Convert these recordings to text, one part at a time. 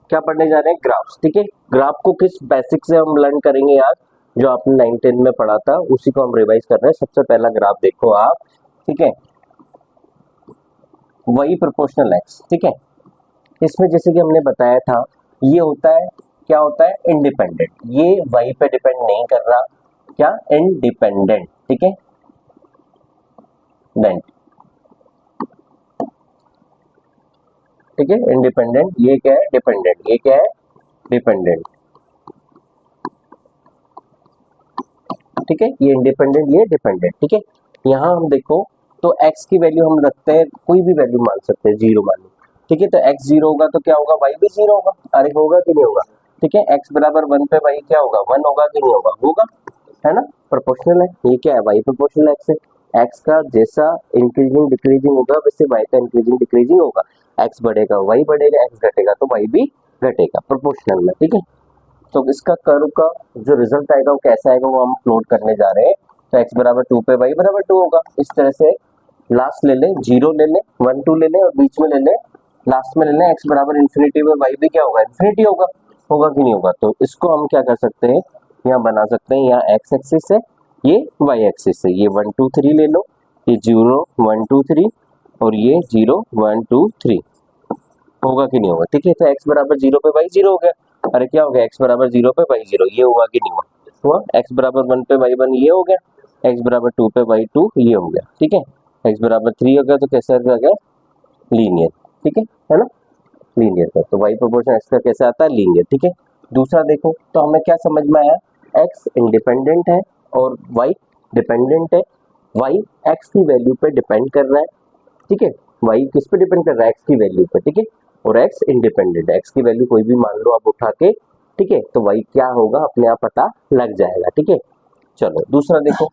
क्या पढ़ने जा रहे हैं? ग्राफ्स। ठीक है, ग्राफ को किस बेसिक से हम लर्न करेंगे यार? जो आपने 9-10 में पढ़ा था उसी को हम रिवाइज कर रहे हैं। सबसे पहला ग्राफ देखो आप, ठीक है, वही प्रोपोर्शनल एक्स। ठीक है, इसमें जैसे कि हमने बताया था ये होता है, क्या होता है? इंडिपेंडेंट। ये वाई पे डिपेंड नहीं कर रहा, क्या? इंडिपेंडेंट। ठीक है, डेंट। ठीक है, इंडिपेंडेंट। ये क्या है? डिपेंडेंट। ये क्या है? डिपेंडेंट। ठीक है, ये इंडिपेंडेंट, ये डिपेंडेंट। ठीक है, यहाँ हम देखो तो x की वैल्यू हम रखते हैं, कोई भी वैल्यू मान सकते हैं, 0 मान लो। ठीक है, तो x 0 होगा तो क्या होगा? y भी 0 होगा। अरे होगा कि नहीं होगा? ठीक है, x बराबर 1 पे y क्या होगा? 1 होगा कि नहीं होगा? होगा, है ना? प्रोपोर्शनल है। ये क्या है? y प्रोपोर्शनल x है। x का जैसा इंक्रीजिंग डिक्रीजिंग होगा वैसे y का इंक्रीजिंग डिक्रीजिंग होगा। x बढ़ेगा y बढ़ेगा, x घटेगा तो y भी घटेगा, प्रोपोर्शनल में। ठीक है, तो इसका कर्व का जो रिजल्ट आएगा वो कैसा आएगा वो हम प्लॉट करने जा रहे हैं। तो x बराबर 2 पे y बराबर 2 होगा। इस तरह से लास्ट ले लें, 0 ले लें, 1 2 ले लें और बीच में ले लें, लास्ट में ले लें x बराबर इन्फिनिटी में y भी क्या होगा? इन्फिनिटी होगा। होगा कि नहीं होगा? तो इसको हम क्या कर सकते हैं, यहाँ बना सकते हैं, यहाँ x एक्सिस है, ये y एक्सिस है। ये 1 2 3 ले लो, ये 0 1 2 3 और ये 0 1 2 3। होगा कि नहीं होगा? ठीक है, तो x बराबर 0 पे y 0 हो गया। अरे क्या हो गया? x बराबर 0 पे y 0, ये हुआ कि नहीं हुआ? हुआ। x बराबर 1 पे y 1, ये हो गया। x बराबर 2 पे y 2, ये हो गया। ठीक है, x बराबर 3 हो गया तो कैसा आ गया? लीनियर। ठीक है ना? लीनियर का तो y प्रोपोर्शन x का कैसे आता है? लीनियर। ठीक है, दूसरा देखो तो हमें क्या समझ में आया? x इंडिपेंडेंट है और y डिपेंडेंट है। y x की वैल्यू पे डिपेंड कर रहा है। ठीक है, y किस पे डिपेंड कर रहा है? x की वैल्यू पे। ठीक है, और x इंडिपेंडेंट है, x की वैल्यू कोई भी मान लो आप उठा के। ठीक है, तो y क्या होगा अपने आप पता लग जाएगा। ठीक है, चलो दूसरा देखो,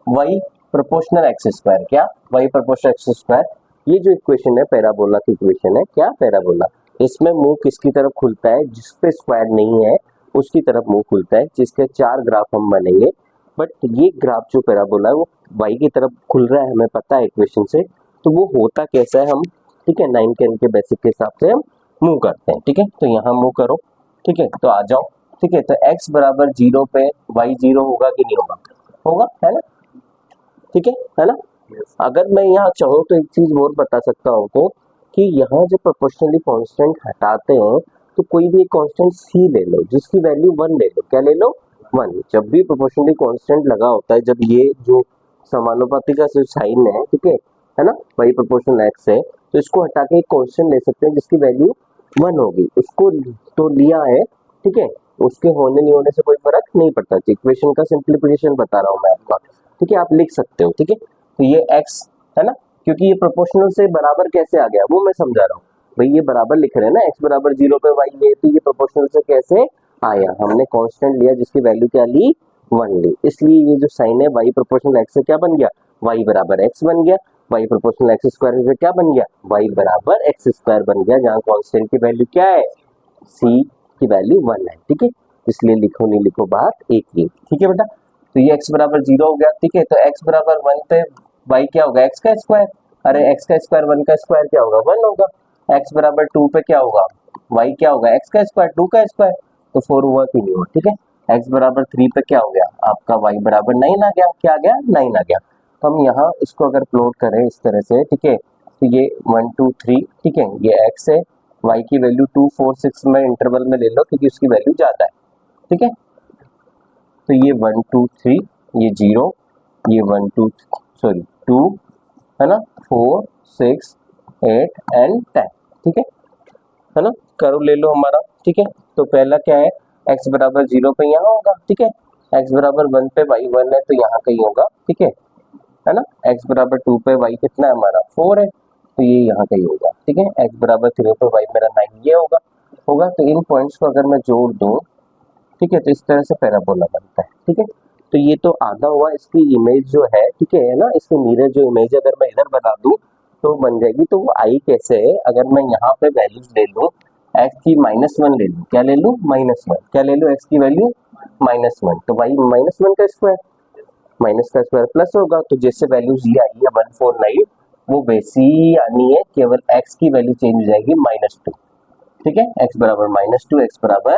y प्रोपोर्शनल एक्स स्क्वायर। क्या? y proportional x square. ये जो इक्वेशन है पैराबोला की इक्वेशन है, क्या? पैराबोला। इसमें मुंह किसकी तरफ खुलता है? जिस पे स्क्वायर नहीं है उसकी तरफ मुंह खुलता है, जिसके 4 ग्राफ हम बनेंगे। बट ये ग्राफ जो पैराबोला है वो y की तरफ खुल रहा है, हमें पता है इक्वेशन से। तो वो होता कैसा है हम, ठीक है, 9-10 के बेसिक के हिसाब से हम मूव करते हैं। ठीक है, तो यहाँ मूव करो। ठीक है, तो आ जाओ। ठीक है, तो x बराबर 0 पे y 0 होगा कि नहीं होगा? होगा, है ना? ठीक है ना? अगर मैं यहाँ चाहूँ तो एक चीज और बता सकता हूँ आपको कि यहाँ जो प्रोपोर्शनली कांस्टेंट हटाते हैं तो कोई भी एक कांस्टेंट c ले लो जिसकी वैल्यू 1 ले लो। क्या ले लो? 1। जब भी प्रोपोर्शनली कांस्टेंट लगा होता है, जब ये जो समानुपाती का जो साइन है ना, वही प्रोपोर्शनल x है, तो इसको हटा के एक कांस्टेंट ले सकते हैं जिसकी वैल्यू 1 होगी। उसको तो लिया है। ठीक है, उसके होने नहीं होने से कोई फर्क नहीं पड़ता। इक्वेशन का सिंप्लीफिकेशन बता रहा हूँ मैं आपका। ठीक है, आप लिख सकते हो। ठीक है, तो ये x है ना, क्योंकि ये प्रोपोर्शनल से बराबर कैसे आ गया वो मैं समझा रहा हूँ। भाई ये बराबर लिख रहे हैं ना, x बराबर 0 पे y है, तो ये प्रोपोर्शनल से कैसे आया? हमने कांस्टेंट लिया जिसकी वैल्यू क्या ली? 1 ली। इसलिए ये जो साइन है y प्रोपोर्शनल x से क्या बन गया? y बराबर x बन गया। y प्रोपोर्शनल x स्क्वायर से क्या बन गया? y बराबर x स्क्वायर बन गया, जहाँ कांस्टेंट की वैल्यू क्या है? c की वैल्यू 1 है। ठीक है, इसलिए लिखो नहीं लिखो बात एक ही। ठीक है बेटा, तो ये x बराबर 0 हो गया। ठीक है, तो x बराबर 1 पे y क्या होगा? x का स्क्वायर। अरे x का स्क्वायर 1 का स्क्वायर क्या होगा? 1 होगा। x बराबर 2 पे क्या होगा? y क्या होगा? x का स्क्वायर 2 का स्क्वायर, तो 4 हुआ कि नहीं हुआ? ठीक है, x बराबर 3 पे क्या हो गया आपका? y बराबर 9 आ गया। क्या आ गया? 9 आ गया। तो हम यहाँ इसको अगर प्लॉट करें इस तरह से, ठीक है, तो ये 1 2 3, ठीक है, ये x है, y की वैल्यू 2 4 6 में इंटरवल में ले लो क्योंकि उसकी वैल्यू ज्यादा है। ठीक है, तो ये 1 2 3, ये 0, ये 1 2 सॉरी 2, है ना, 4 6 8 एंड 10। ठीक है ना? कर्व ले लो हमारा। ठीक है, तो पहला क्या है? x बराबर 0 पे यहाँ होगा। ठीक है, x बराबर 1 पे y 1 है तो यहाँ कहीं होगा। ठीक है ना? x बराबर 2 पे y कितना है हमारा? 4 है, तो ये यहाँ कहीं होगा। ठीक है, x बराबर 3 पे y मेरा 9, ये होगा। तो इन पॉइंट्स को अगर मैं जोड़ दूं, ठीक है, तो इस तरह से पैराबोला बनता है। ठीक है, तो ये तो आधा हुआ, इसकी इमेज जो है, ठीक है ना, इसकी मिरर जो इमेज अगर मैं इधर बना दूं तो बन जाएगी। तो वो आई कैसे है? अगर मैं यहाँ पे वैल्यूज ले लूं, x की -1 ले लूं, क्या ले लूं? -1। क्या ले लूं? x की वैल्यू -1, तो y -1 का स्क्वायर, माइनस का स्क्वायर प्लस होगा। तो जैसे वैल्यूज ये आई है 149, वो वैसी ही आनी है, केवल x की वैल्यू चेंज हो जाएगी -2। ठीक है, x बराबर -2, x बराबर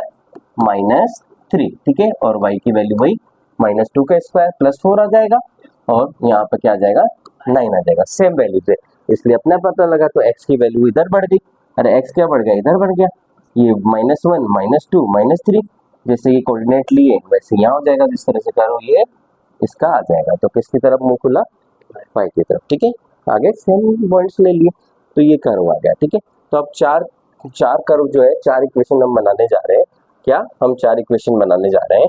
-3, ठीक है, और y की वैल्यू वही -2 का स्क्वायर प्लस 4 आ जाएगा, और यहाँ पे क्या आ जाएगा 9 आ जाएगा, सेम वैल्यू से, इसलिए अपना पता लगा, तो x की वैल्यू इधर बढ़ गई, अरे x क्या बढ़ गया, इधर बढ़ गया, ये -1 -2 -3, जैसे ये कोऑर्डिनेट लिए वैसे यहाँ हो जाएगा, जिस तरह से करो ये इसका आ जाएगा, तो किसकी तरफ मुंह खुला, y की तरफ, ठीक है, आगे सेम पॉइंट्स ले लिए, तो ये कर्व आ गया, ठीक है, तो अब चार कर्व जो है, 4 इक्वेशन हम बनाने जा रहे हैं, क्या हम 4 इक्वेशन बनाने जा रहे हैं,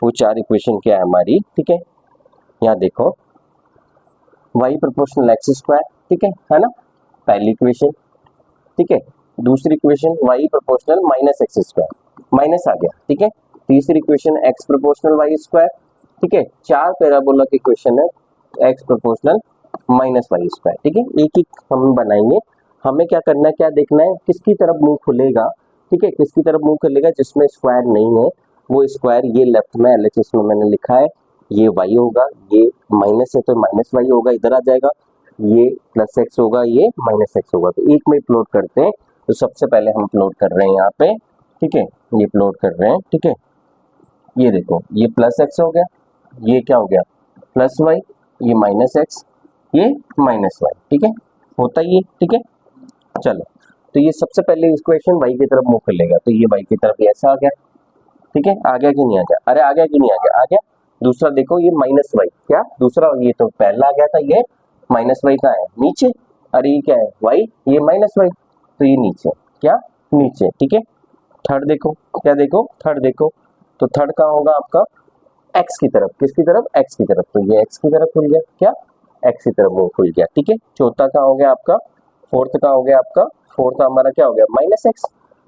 वो 4 इक्वेशन क्या है हमारी, ठीक है, यहाँ देखो y प्रोपोर्शनल एक्स स्क्वायर, ठीक है ना, पहली इक्वेशन, ठीक है, दूसरी equation y proportional minus x square, minus आ गया, ठीक है, तीसरी equation x proportional y square, ठीक है, 4 पैराबोला की इक्वेशन है x proportional minus y square, ठीक है, एक एक हम बनाएंगे, हमें क्या करना है, क्या देखना है, किसकी तरफ मुंह खुलेगा, ठीक है, किसकी तरफ मुंह खुलेगा, जिसमें स्क्वायर नहीं है वो स्क्वायर, ये लेफ्ट में एलएचएस में मैंने लिखा है, ये y होगा, ये माइनस है तो माइनस वाई होगा, इधर आ जाएगा, ये प्लस एक्स होगा, ये माइनस एक्स होगा, तो एक में प्लॉट करते हैं, तो सबसे पहले हम प्लॉट कर रहे हैं यहाँ पे, ठीक है, ये प्लॉट कर रहे हैं, ठीक है, ये देखो, ये प्लस एक्स हो गया, ये क्या हो गया प्लस वाई, ये माइनस एक्स, ये माइनस वाई, ठीक है, होता ही है, ठीक है, चलो, तो ये सबसे पहले इक्वेशन y की तरफ मुंह खुलेगा, तो ये y की तरफ ऐसा आ गया, ठीक है, आ गया कि नहीं आ गया, अरे आ गया कि नहीं आ गया, आ गया, दूसरा देखो ये माइनस वाई, क्या दूसरा, ये तो पहला आ गया था, ये माइनस वाई का है नीचे, अरे ये क्या है y, ये माइनस वाई, तो ये नीचे, क्या नीचे, ठीक है, थर्ड देखो, क्या देखो, थर्ड देखो, तो थर्ड कहाँ होगा आपका x की तरफ, किसकी तरफ, x की तरफ, तो ये x की तरफ खुल गया, क्या x की तरफ वो खुल गया, ठीक है, चौथा कहाँ हो गया आपका, फोर्थ कहाँ हो गया आपका, फोर्थ हमारा क्या हो गया माइनस एक्स,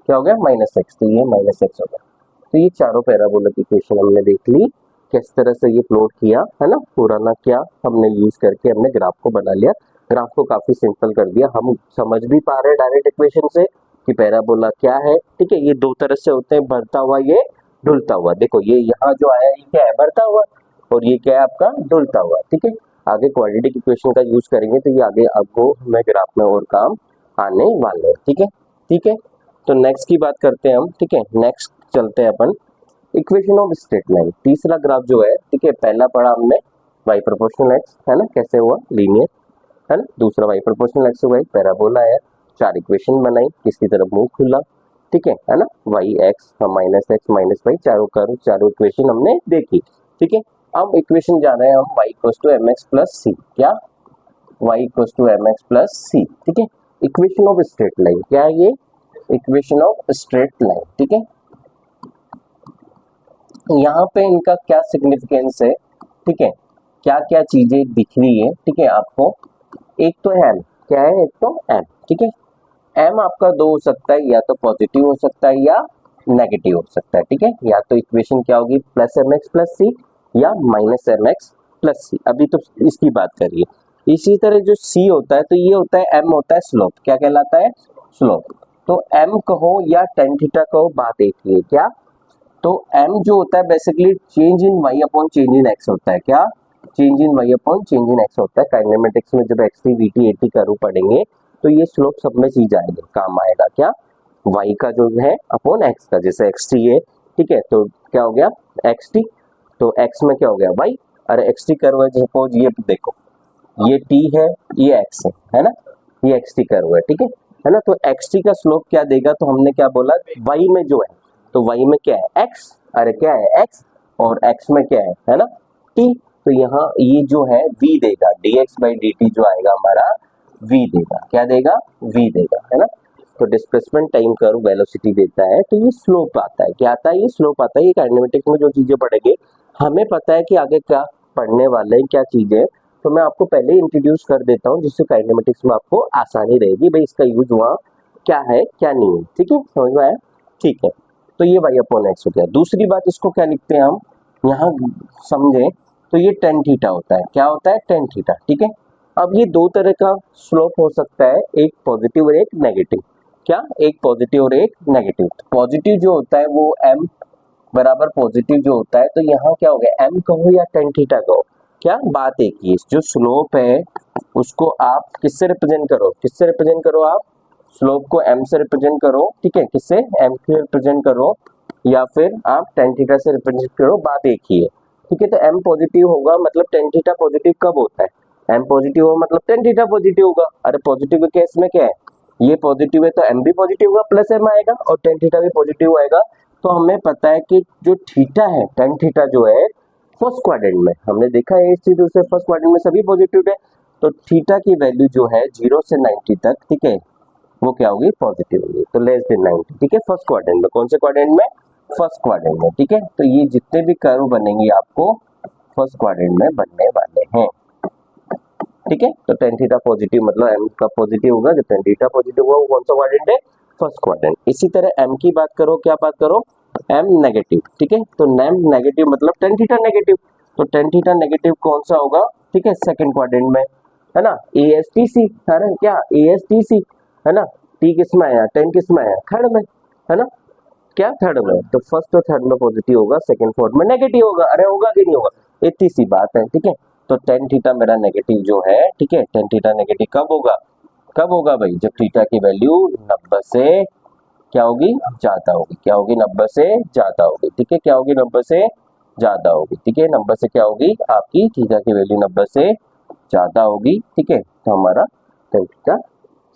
क्या हो गया माइनस एक्स, तो ये माइनस एक्स हो गया, तो ये चारों पैराबोलिक इक्वेशन हमने देख ली, किस तरह से ये प्लॉट किया है ना, पुराना क्या हमने यूज करके हमने ग्राफ को बना लिया, ग्राफ को काफी सिंपल कर दिया, हम समझ भी पा रहे हैं डायरेक्ट इक्वेशन से कि पैराबोला क्या है, ठीक है, ये दो तरह से होते हैं, बढ़ता हुआ, ये डुलता हुआ, देखो ये यहाँ जो आया ये क्या है बढ़ता हुआ, और ये क्या है आपका डुलता हुआ, ठीक है, आगे क्वाड्रेटिक इक्वेशन का यूज करेंगे, तो ये आगे आपको हमें ग्राफ में और काम आने वाले हैं, ठीक है, ठीक है, तो नेक्स्ट की बात करते हैं हम, ठीक है, नेक्स्ट चलते हैं अपन इक्वेशन ऑफ स्ट्रेट लाइन, तीसरा ग्राफ जो है, ठीक है, पहला पढ़ा हमने y प्रोपोर्शनल x, है ना, कैसे हुआ लीनियर, है ना, दूसरा y प्रोपोर्शनल x हुआ पैराबोला है, 4 इक्वेशन बनाई, किसकी तरफ मुंह खुला, ठीक है ना, y x minus x minus y, चारों कर्व चारों इक्वेशन हमने देखी, ठीक है, अब इक्वेशन जा रहे हैं हम y equals to mx plus c, क्या y equals to mx plus c, ठीक है, इक्वेशन ऑफ स्ट्रेट लाइन, क्या है ये इक्वेशन ऑफ स्ट्रेट लाइन, ठीक है, यहाँ पे इनका क्या सिग्निफिकेंस है, ठीक है, क्या क्या चीजें दिख रही है, ठीक है आपको, एक तो m, क्या है, एक तो m, ठीक है, m आपका दो हो सकता है, या तो पॉजिटिव हो सकता है या नेगेटिव हो सकता है, ठीक है, या तो इक्वेशन क्या होगी प्लस एम एक्स प्लस सी या माइनस एम एक्स प्लस सी, अभी तो इसकी बात करिए, इसी तरह जो c होता है, तो ये होता है m होता है स्लोप, क्या कहलाता है स्लोप, तो m कहो या टेन थीटा कहो, बात एक ही है, क्या, तो m जो होता है basically change in y upon change in x होता है, क्या change in y upon change in x होता है, काइनेमेटिक्स में जब xt vt at कर्व पढ़ेंगे तो ये स्लोप सब में चीज आएगा, काम आएगा, क्या y का जो है अपॉन x का, जैसे xt है, ठीक है, तो क्या हो गया xt, तो x में क्या हो गया y, अरे xt कर्व है, सपोज ये देखो ये t है, ये x है ना, ये xt कर्व है, ठीक है ना, तो xt का स्लोप क्या देगा, तो हमने क्या बोला y में जो है, तो y में क्या है x, अरे क्या है x, और x में क्या है ना t, तो यहाँ ये जो है v देगा, dx by dt जो आएगा हमारा v देगा, क्या देगा v देगा, है ना, तो डिस्प्लेसमेंट टाइम कर्व वेलोसिटी देता है, तो ये स्लोप आता है, क्या आता है ये स्लोप आता है, ये काइनेमेटिक्स में जो चीजें पढ़ेंगे हमें पता है कि आगे क्या पढ़ने वाले हैं, क्या चीजें, तो मैं आपको पहले इंट्रोड्यूस कर देता हूँ, जिससे काइनेमेटिक्स में आपको आसानी रहेगी, भाई इसका यूज वहाँ क्या है क्या नहीं है, ठीक है, समझ में आया, ठीक है, तो ये y अपॉन एक्स हो गया, दूसरी बात इसको क्या लिखते हैं हम यहाँ समझे, तो ये टेन थीटा होता है, क्या होता है टेन थीटा, ठीक है, अब ये दो तरह का स्लोप हो सकता है, एक पॉजिटिव और एक नेगेटिव, क्या एक पॉजिटिव और एक नेगेटिव, पॉजिटिव जो होता है वो m बराबर पॉजिटिव जो होता है, तो यहाँ क्या हो गया m कहो या टेन थीटा कहो, क्या बात एक ही, जो स्लोप है उसको आप किससे रिप्रेजेंट करो, किससे रिप्रेजेंट करो आप स्लोप को m से रिप्रेजेंट करो, ठीक है, किससे, m से रिप्रेजेंट करो या फिर आप tan थीटा से रिप्रेजेंट करो, बात एक ही है, ठीक है। तो m पॉजिटिव होगा मतलब tan थीटा पॉजिटिव कब होता है, m पॉजिटिव हो मतलब tan थीटा पॉजिटिव होगा। अरे पॉजिटिव के केस में क्या है, ये पॉजिटिव है तो m भी पॉजिटिव होगा प्लस m आएगा और tan थीटा भी पॉजिटिव आएगा। तो हमें पता है कि जो थीटा है, tan थीटा जो है फर्स्ट क्वाड्रेंट में, हमने देखा है इस चीज से फर्स्ट क्वाड्रेंट में सभी पॉजिटिव है, तो थीटा की वैल्यू जो है 0 से 90 तक, ठीक है, वो क्या होगी, पॉजिटिव होगी, तो लेस देन 90, ठीक है, फर्स्ट क्वाड्रेंट में। कौन से क्वाड्रेंट में, फर्स्ट क्वाड्रेंट में, ठीक है। तो ये जितने भी कर्व बनेंगे आपको फर्स्ट क्वाड्रेंट में बनने वाले हैं, ठीक है। तो tan थीटा पॉजिटिव मतलब m का पॉजिटिव होगा, जब tan थीटा पॉजिटिव होगा वो कौन सा क्वाड्रेंट है, फर्स्ट क्वाड्रेंट। इसी तरह m की बात करो, क्या बात करो, m नेगेटिव, ठीक है। तो m नेगेटिव मतलब tan थीटा नेगेटिव, तो tan थीटा नेगेटिव कौन सा होगा, ठीक है, सेकंड क्वाड्रेंट में, है ना, ASTC, है ना, क्या ASTC, है ना, t किस में आया, tan किस में आया, थर्ड में, है ना, क्या थर्ड में, तो फर्स्ट और थर्ड में पॉजिटिव होगा, सेकंड फोर्थ में नेगेटिव होगा। अरे होगा कि नहीं होगा, इतनी सी बात है, ठीक है। तो tan थीटा मेरा नेगेटिव जो है, ठीक है, tan थीटा नेगेटिव कब होगा, कब होगा भाई, जब थीटा की वैल्यू 90 से क्या होगी, ज्यादा होगी, क्या होगी, 90 से ज्यादा होगी, ठीक है, क्या होगी, 90 से ज्यादा होगी, ठीक है, 90 से क्या होगी, आपकी थीटा की वैल्यू 90 से ज्यादा होगी, ठीक है। तो हमारा tan थीटा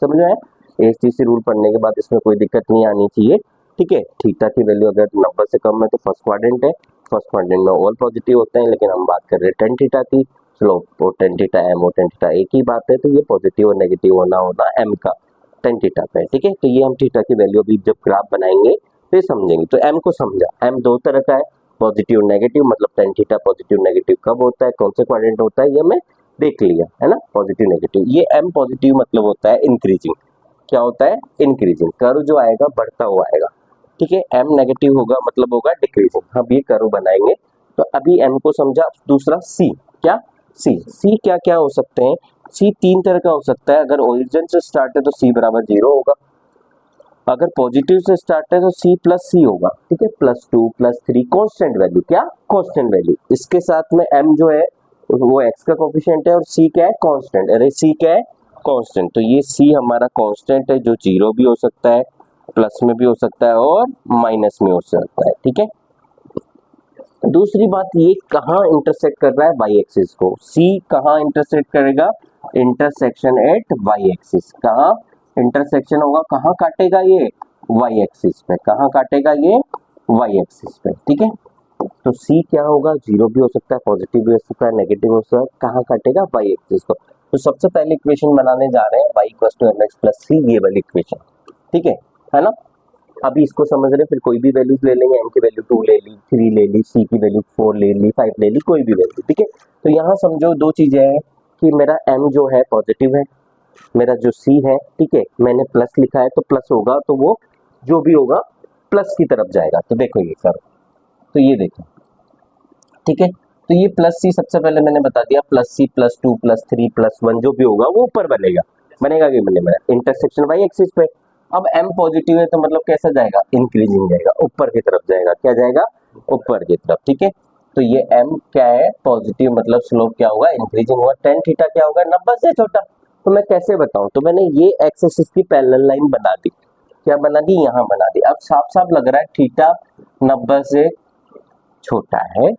समझ में आया। ASTC रूल पढ़ने के बाद इसमें कोई दिक्कत नहीं आनी चाहिए, ठीक है। थीटा की वैल्यू अगर 90 से कम है तो फर्स्ट क्वाड्रेंट है, फर्स्ट क्वाड्रेंट में ऑल पॉजिटिव होते हैं, लेकिन हम बात कर रहे हैं tan थीटा की, स्लोप और tan थीटा m और tan थीटा एक ही बात है, तो ये पॉजिटिव और नेगेटिव होना होना m का tan थीटा पे, ठीक है। तो ये हम थीटा की वैल्यू अभी जब ग्राफ बनाएंगे तो ये समझेंगे। तो m को समझा, m दो तरह का है, पॉजिटिव नेगेटिव, मतलब tan थीटा पॉजिटिव नेगेटिव कब होता है, कौन से क्वाड्रेंट होता है, ये हमें देख लिया, है ना, पॉजिटिव नेगेटिव। ये m पॉजिटिव मतलब होता है इंक्रीजिंग, क्या होता है, इंक्रीजिंग, कर्व जो आएगा बढ़ता हुआ आएगा, ठीक है। m नेगेटिव होगा मतलब होगा डिक्रीजिंग। हम ये कर्व बनाएंगे, तो अभी m को समझा। दूसरा c, क्या, c क्या क्या हो सकते हैं, c तीन तरह का हो सकता है। अगर ओरिजिन से स्टार्ट है तो c बराबर 0 होगा, अगर पॉजिटिव से स्टार्ट है तो c प्लस c होगा, ठीक है, +2 +3 कांस्टेंट वैल्यू, क्या, कांस्टेंट वैल्यू। इसके साथ में m जो है वो x का कोफिशिएंट है और c क्या है, कांस्टेंट। अरे c क्या है, कांस्टेंट, तो ये c हमारा कांस्टेंट है जो 0 भी हो सकता है, प्लस में भी हो सकता है और माइनस में हो सकता है, ठीक है। दूसरी बात, ये कहाँ इंटरसेक्ट कर रहा है, वाई एक्सिस को, c कहाँ इंटरसेक्ट करेगा, इंटरसेक्शन एट वाई एक्सिस। कहाँ इंटरसेक्शन होगा, कहाँ काटेगा ये, वाई एक्सिस पे, कहाँ काटेगा ये, वाई एक्सिस पे, ठीक है। तो c क्या होगा, 0 भी हो सकता है, पॉजिटिव भी हो सकता है, नेगेटिव हो सकता है, कहाँ काटेगा, वाई एक्सिस को। तो सबसे पहले इक्वेशन बनाने जा रहे हैं y = mx + c, ये वाली इक्वेशन, ठीक है ना। अभी इसको समझ रहे हैं, फिर कोई भी वैल्यूज ले लेंगे, m की वैल्यू 2 ले ली, 3 ले ली, c की वैल्यू 4 ले ली, 5 ले ली, कोई भी वैल्यू, ठीक है। तो यहाँ समझो दो चीजें हैं कि मेरा m जो है पॉजिटिव है, मेरा जो c है, ठीक है, मैंने प्लस लिखा है तो प्लस होगा, तो वो जो भी होगा प्लस की तरफ जाएगा। तो देखो ये करो, तो ये देखो, ठीक है। तो ये +c सबसे पहले मैंने बता दिया, +c +2 +3 +1 जो भी होगा वो ऊपर बनेगा, बनेगा कि बनेगा, इंटरसेक्शन वाई एक्सिस पे। अब m पॉजिटिव है तो मतलब कैसा जाएगा, इंक्रीजिंग जाएगा, ऊपर की तरफ जाएगा, क्या जाएगा, ऊपर की तरफ, ठीक है। तो ये m क्या है, पॉजिटिव, मतलब स्लोप क्या होगा, इंक्रीजिंग होगा। tan थीटा क्या होगा, 90 से छोटा। तो मैं कैसे बताऊं, तो मैंने ये एक्स एक्सिस की पैरेलल लाइन बना दी, क्या बना दी, यहाँ बना दी। अब साफ साफ लग रहा है थीटा 90 से छोटा है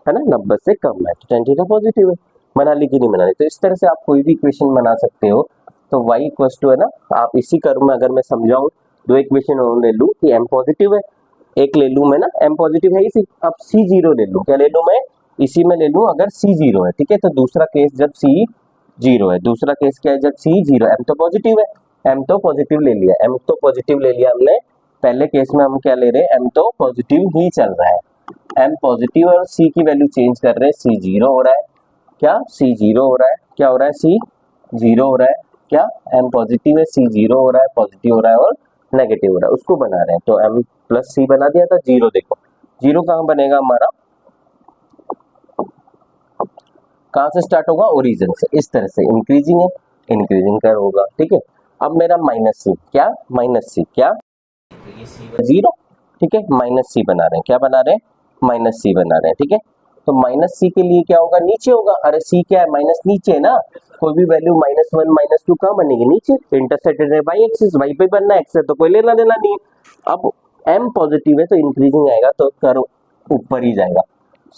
ना, 90 से कम है, तो tan थीटा पॉजिटिव है। बना ली कि नहीं बना ली, तो इस तरह से आप कोई भी इक्वेशन बना सकते हो। तो y = है ना, आप इसी कर्व में अगर मैं समझाऊं, दो इक्वेशन और ले लूं कि m पॉजिटिव है, एक ले लूं मैं ना, m पॉजिटिव है इसी, अब c 0 ले लूं, क्या ले लूं मैं, इसी में ले लूं अगर c 0 है, ठीक है। तो दूसरा केस जब c 0 है, दूसरा केस क्या है, जब c 0, m तो पॉजिटिव है, m तो पॉजिटिव ले लिया, m तो पॉजिटिव ले लिया हमने। पहले केस में हम क्या ले रहे हैं, m तो पॉजिटिव ही चल रहा है, m पॉजिटिव और c की वैल्यू चेंज कर रहे हैं, c 0 हो रहा है, क्या, c 0 हो रहा है, क्या हो रहा है, c 0 हो रहा है, क्या, m पॉजिटिव है, c 0 हो रहा है, पॉजिटिव हो रहा है और नेगेटिव हो रहा है, उसको बना रहे हैं। तो m + c बना दिया था, 0 देखो, 0 कहाँ बनेगा हमारा, कहाँ से स्टार्ट होगा, ओरिजिन से, इस तरह से इंक्रीजिंग है, इंक्रीजिंग कर होगा, ठीक है। अब मेरा -c, क्या, -c, क्या, 0, ठीक है, -c बना रहे हैं, क्या बना रहे हैं, -c बना रहे हैं, ठीक है। तो माइनस सी के लिए क्या होगा, नीचे होगा। अरे सी क्या है, माइनस नीचे है ना, कोई भी वैल्यू -1 -2 कहाँ बनेगी, नीचे। इंटरसेक्टेड है वाई एक्सिस, वाई पे बनना, एक्स है तो कोई लेना देना नहीं है। अब m पॉजिटिव है तो इंक्रीजिंग आएगा तो कर्व ऊपर ही जाएगा।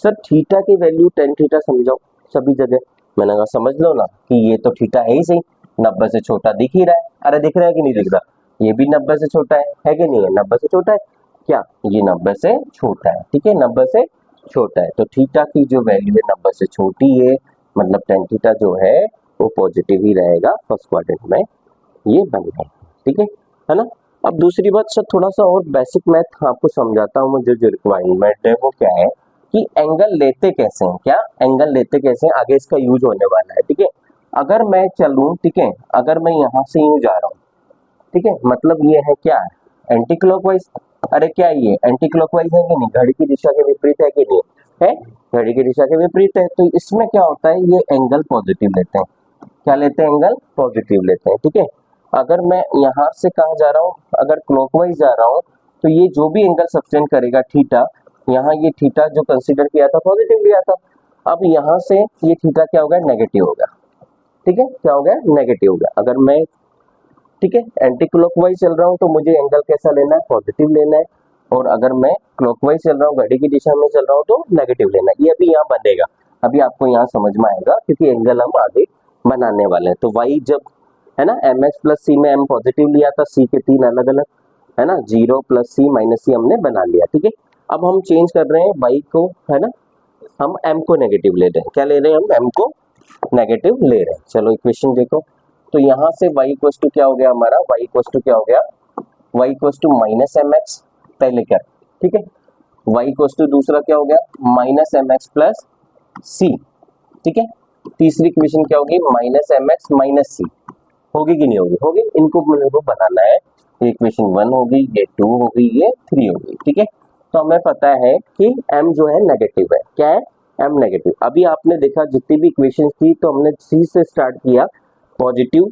सर थीटा की वैल्यू टेन थीटा समझाओ सभी जगह। मैंने कहा समझ लो ना कि ये तो थीटा है ही सही, 90 से छोटा दिख ही रहा है। अरे दिख रहा है कि नहीं दिख रहा, ये भी 90 से छोटा है कि नहीं है, 90 से छोटा है क्या, ये 90 से छोटा है, ठीक है 90 से छोटा है। तो थीटा की जो वैल्यू है 90 से छोटी है, मतलब टेन थीटा जो है वो पॉजिटिव ही रहेगा फर्स्ट क्वाड्रेंट में, ये बन गया, ठीक है ना। अब दूसरी बात सर, थोड़ा सा और बेसिक मैथ आपको समझाता हूँ, मुझे जो रिक्वायरमेंट है वो क्या है कि एंगल लेते कैसे हैं, क्या एंगल लेते कैसे हैं, आगे इसका यूज होने वाला है, ठीक है। अगर मैं चलूं, ठीक है, अगर मैं यहाँ से यूं जा रहा हूँ, ठीक है, मतलब ये है क्या है, एंटी क्लॉकवाइज। अरे क्या ये एंटी क्लॉकवाइज है कि नहीं, घड़ी की दिशा के विपरीत है कि नहीं है, घड़ी की दिशा के विपरीत है। तो इसमें क्या होता है, ये एंगल पॉजिटिव लेते हैं, क्या लेते हैं, एंगल पॉजिटिव लेते हैं, ठीक है। अगर मैं यहाँ से कहाँ जा रहा हूँ, अगर क्लॉकवाइज जा रहा हूँ, तो ये जो भी एंगल सब्टेंड करेगा थीटा, यहाँ ये थीटा जो कंसीडर किया था पॉजिटिव लिया था, अब यहाँ से ये थीटा क्या हो गया, नेगेटिव हो गया, ठीक है, क्या हो गया, नेगेटिव हो गया। अगर मैं, ठीक है, एंटी क्लॉकवाइज चल रहा हूँ तो मुझे एंगल कैसा लेना है, पॉजिटिव लेना है, और अगर मैं क्लॉकवाइज चल रहा हूँ, घड़ी की दिशा में चल रहा हूँ तो नेगेटिव लेना है। ये अभी यहाँ बनेगा, अभी आपको यहाँ समझ में आएगा क्योंकि एंगल हम आगे बनाने वाले हैं। तो y जब है ना mx प्लस सी में m पॉजिटिव लिया था, c के तीन अलग अलग है ना, 0 प्लस सी माइनस सी हमने बना लिया, ठीक है। अब हम चेंज कर रहे हैं y को, है ना, हम m को नेगेटिव ले रहे हैं, क्या ले रहे हैं, हम m को नेगेटिव ले रहे हैं। चलो इक्वेशन देखो, तो यहाँ से y इक्वल्स टू क्या हो गया हमारा, y इक्वल्स टू क्या हो गया, y equals to minus m x, पहले क्या, ठीक है, y इक्वल्स टू दूसरा क्या हो गया, minus m x plus c, ठीक है। तीसरी इक्वेशन क्या होगी, माइनस एम एक्स माइनस सी, होगी कि नहीं होगी, होगी। इनको मेरे को बनाना है, ये इक्वेशन 1 होगी, ये 2 होगी, ये 3 होगी, ठीक है। तो हमें पता है कि m जो है नेगेटिव है, क्या है, m नेगेटिव। अभी आपने देखा जितनी भी इक्वेशन थी तो हमने c से स्टार्ट किया, पॉजिटिव,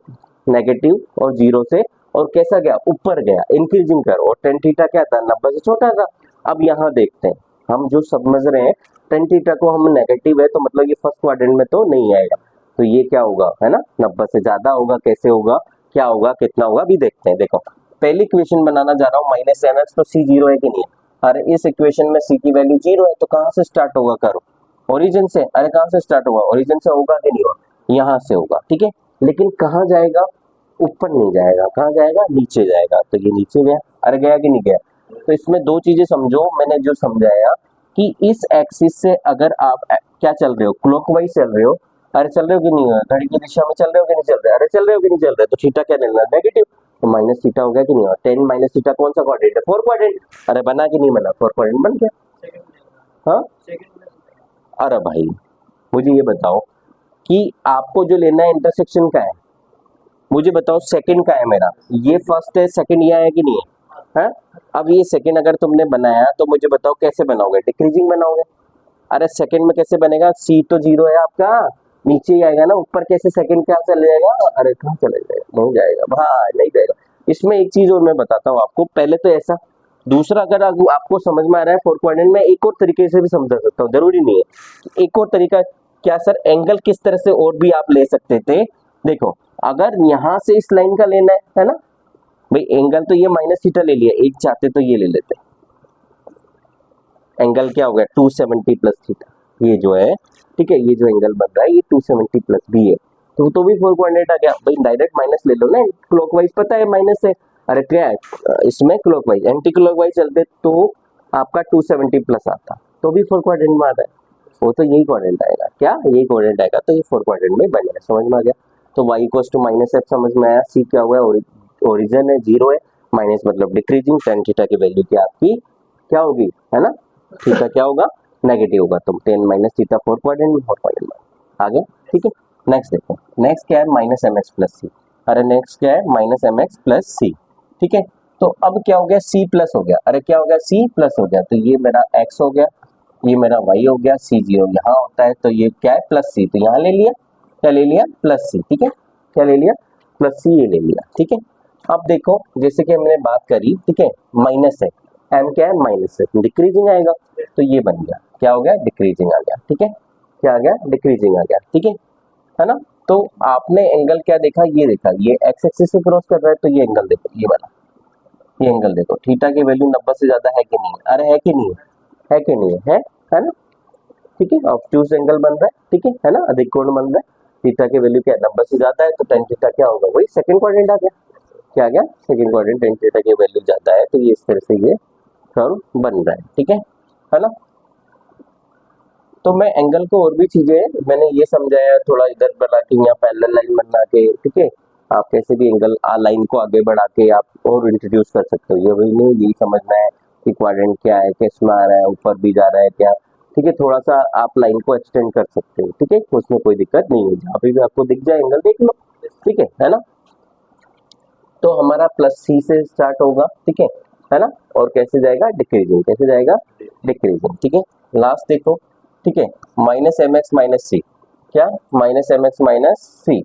नेगेटिव और 0 से, और कैसा गया, ऊपर गया, इंक्रीजिंग कर, और टेन थीटा क्या था, 90 से छोटा था। अब यहाँ देखते हैं, हम जो समझ रहे हैं टेन थीटा को हम नेगेटिव है तो मतलब ये फर्स्ट क्वाड्रेंट में तो नहीं आएगा, तो ये क्या होगा, है ना, 90 से ज्यादा होगा, कैसे होगा, क्या होगा, कितना होगा, अभी देखते हैं। देखो पहली इक्वेशन बनाना जा रहा हूँ, माइनस एम एक्स, तो सी 0 है कि नहीं है, अरे इस इक्वेशन में सी की वैल्यू 0 है, तो कहाँ से स्टार्ट होगा, करो ओरिजिन से, अरे कहाँ से स्टार्ट होगा, ओरिजिन से होगा कि नहीं होगा, यहाँ से होगा, ठीक है। लेकिन कहाँ जाएगा, ऊपर नहीं जाएगा, कहाँ जाएगा, नीचे जाएगा, तो ये नीचे गया, अरे गया कि नहीं गया। तो इसमें दो चीजें समझो, मैंने जो समझाया कि इस एक्सिस से अगर आप क्या चल रहे हो, क्लॉकवाइज चल रहे हो, अरे चल रहे हो कि नहीं, घड़ी की दिशा में चल रहे हो कि नहीं चल रहे, अरे चल रहे हो कि नहीं चल रहे, तो थीटा क्या लेना, नेगेटिव, तो माइनस थीटा हो गया कि नहीं, 10 माइनस थीटा कौन सा क्वाड्रेंट है, फोर क्वाड्रेंट, अरे बना कि नहीं बना, फोर क्वाड्रेंट बन गया। हाँ, अरे भाई मुझे ये बताओ कि आपको जो लेना है इंटरसेक्शन का है, मुझे बताओ सेकंड का है मेरा, ये फर्स्ट है, सेकंड ये है कि नहीं है, हाँ? अब ये सेकंड अगर तुमने बनाया तो मुझे बताओ कैसे बनाओगे, डिक्रीजिंग बनाओगे। अरे सेकंड में कैसे बनेगा, सी तो 0 है आपका, नीचे ही आएगा ना, ऊपर कैसे सेकंड क्या चले जाएगा, अरे कहाँ चले जाएगा, नहीं जाएगा भाई, नहीं जाएगा। इसमें एक चीज और मैं बताता हूँ आपको, पहले तो ऐसा, दूसरा अगर आपको समझ में आ रहा है फोर क्वाड्रेंट में, एक और तरीके से भी समझा सकता हूँ, जरूरी नहीं है। एक और तरीका क्या सर, एंगल किस तरह से और भी आप ले सकते थे, देखो अगर यहाँ से इस लाइन का लेना है ना भाई, एंगल तो ये माइनस थीटा ले लिया, एक चाहते तो ये ले लेते, एंगल क्या हो गया 270 प्लस थीटा, ये जो है, ठीक है, ये जो एंगल बन रहा है ये 270 प्लस बी है, तो भी फोर क्वाड्रेंट आ गया भाई, डायरेक्ट माइनस ले लो ना, क्लॉकवाइज पता है माइनस है, अरे क्या है इसमें क्लॉकवाइज, एंटी क्लॉकवाइज चलते तो आपका 270 प्लस आता, तो भी फोर क्वाड्रेंट में आता है, वो तो यही क्वाड्रेंट आएगा, क्या यही क्वाड्रेंट आएगा, तो ये फोर क्वाड्रेंट में बन गया, समझ में आ गया। तो y equals to minus f समझ में आया, c क्या हुआ है, ओरिजिन है 0 है, माइनस मतलब डिक्रीजिंग, टेन थीटा की वैल्यू क्या आपकी क्या होगी, है ना, थीटा क्या होगा, नेगेटिव होगा, तो 10 माइनस थीटा फोर क्वाड्रेंट में, फोर क्वाड्रेंट में आ गया, ठीक है। नेक्स्ट देखो, नेक्स्ट क्या है, माइनस एम एक्स प्लस सी, अरे नेक्स्ट क्या है, minus m x plus c, ठीक है। तो अब क्या हो गया, c प्लस हो गया, अरे क्या हो गया, c प्लस हो गया, तो ये मेरा x हो गया, ये मेरा y हो गया, c0 यहाँ होता है, तो ये क्या है प्लस c, तो यहाँ ले लिया, क्या ले लिया, प्लस c, ठीक है, क्या ले लिया, प्लस c ये ले लिया, ठीक है। अब देखो जैसे कि हमने बात करी, ठीक है, माइनस है, m क्या है, माइनस है, डिक्रीजिंग आएगा, तो ये बन गया, क्या हो गया, डिक्रीजिंग आ गया, ठीक है, क्या आ गया, डिक्रीजिंग आ गया, ठीक है ना। तो आपने एंगल क्या देखा, ये देखा, ये एक्स एक्सिस से क्रॉस कर रहा है, तो ये एंगल देखो, ये वाला, ये एंगल देखो, थीटा की वैल्यू 90 से ज्यादा है कि नहीं, अरे है कि नहीं है कि नहीं है ना, ठीक है, ऑब्ट्यूज एंगल बन रहा है, ठीक है ना, अधिक कोण बन रहा है, थीटा की वैल्यू क्या 90 से ज्यादा है, तो tan थीटा क्या होगा, वही सेकंड क्वाड्रेंट आ गया, क्या आ गया, सेकंड क्वाड्रेंट, tan थीटा की वैल्यू ज्यादा है, तो ये इस तरह से ये कर्व बन रहा है, ठीक है ना। तो मैं एंगल को और भी चीजें मैंने ये समझाया, थोड़ा इधर बना के यहाँ पैरेलल लाइन बना के, ठीक है, आप कैसे भी एंगल लाइन को आगे बढ़ा के आप और इंट्रोड्यूस कर सकते हो, ये वही नहीं, यही समझना है कि क्वाड्रेंट क्या है, किस में आ रहा है, ऊपर भी जा रहा है क्या, ठीक है, थोड़ा सा आप लाइन को एक्सटेंड कर सकते हो, ठीक है, उसमें कोई दिक्कत नहीं है, जहाँ पे भी आपको दिख जाए एंगल देख लो, ठीक है ना। तो हमारा प्लस सी से स्टार्ट होगा, ठीक है ना, और कैसे जाएगा, डिक्रीजिंग, कैसे जाएगा, डिक्रीजिंग, ठीक है। लास्ट देखो, ठीक है, माइनस एम एक्स माइनस सी, क्या, माइनस एम एक्स माइनस सी,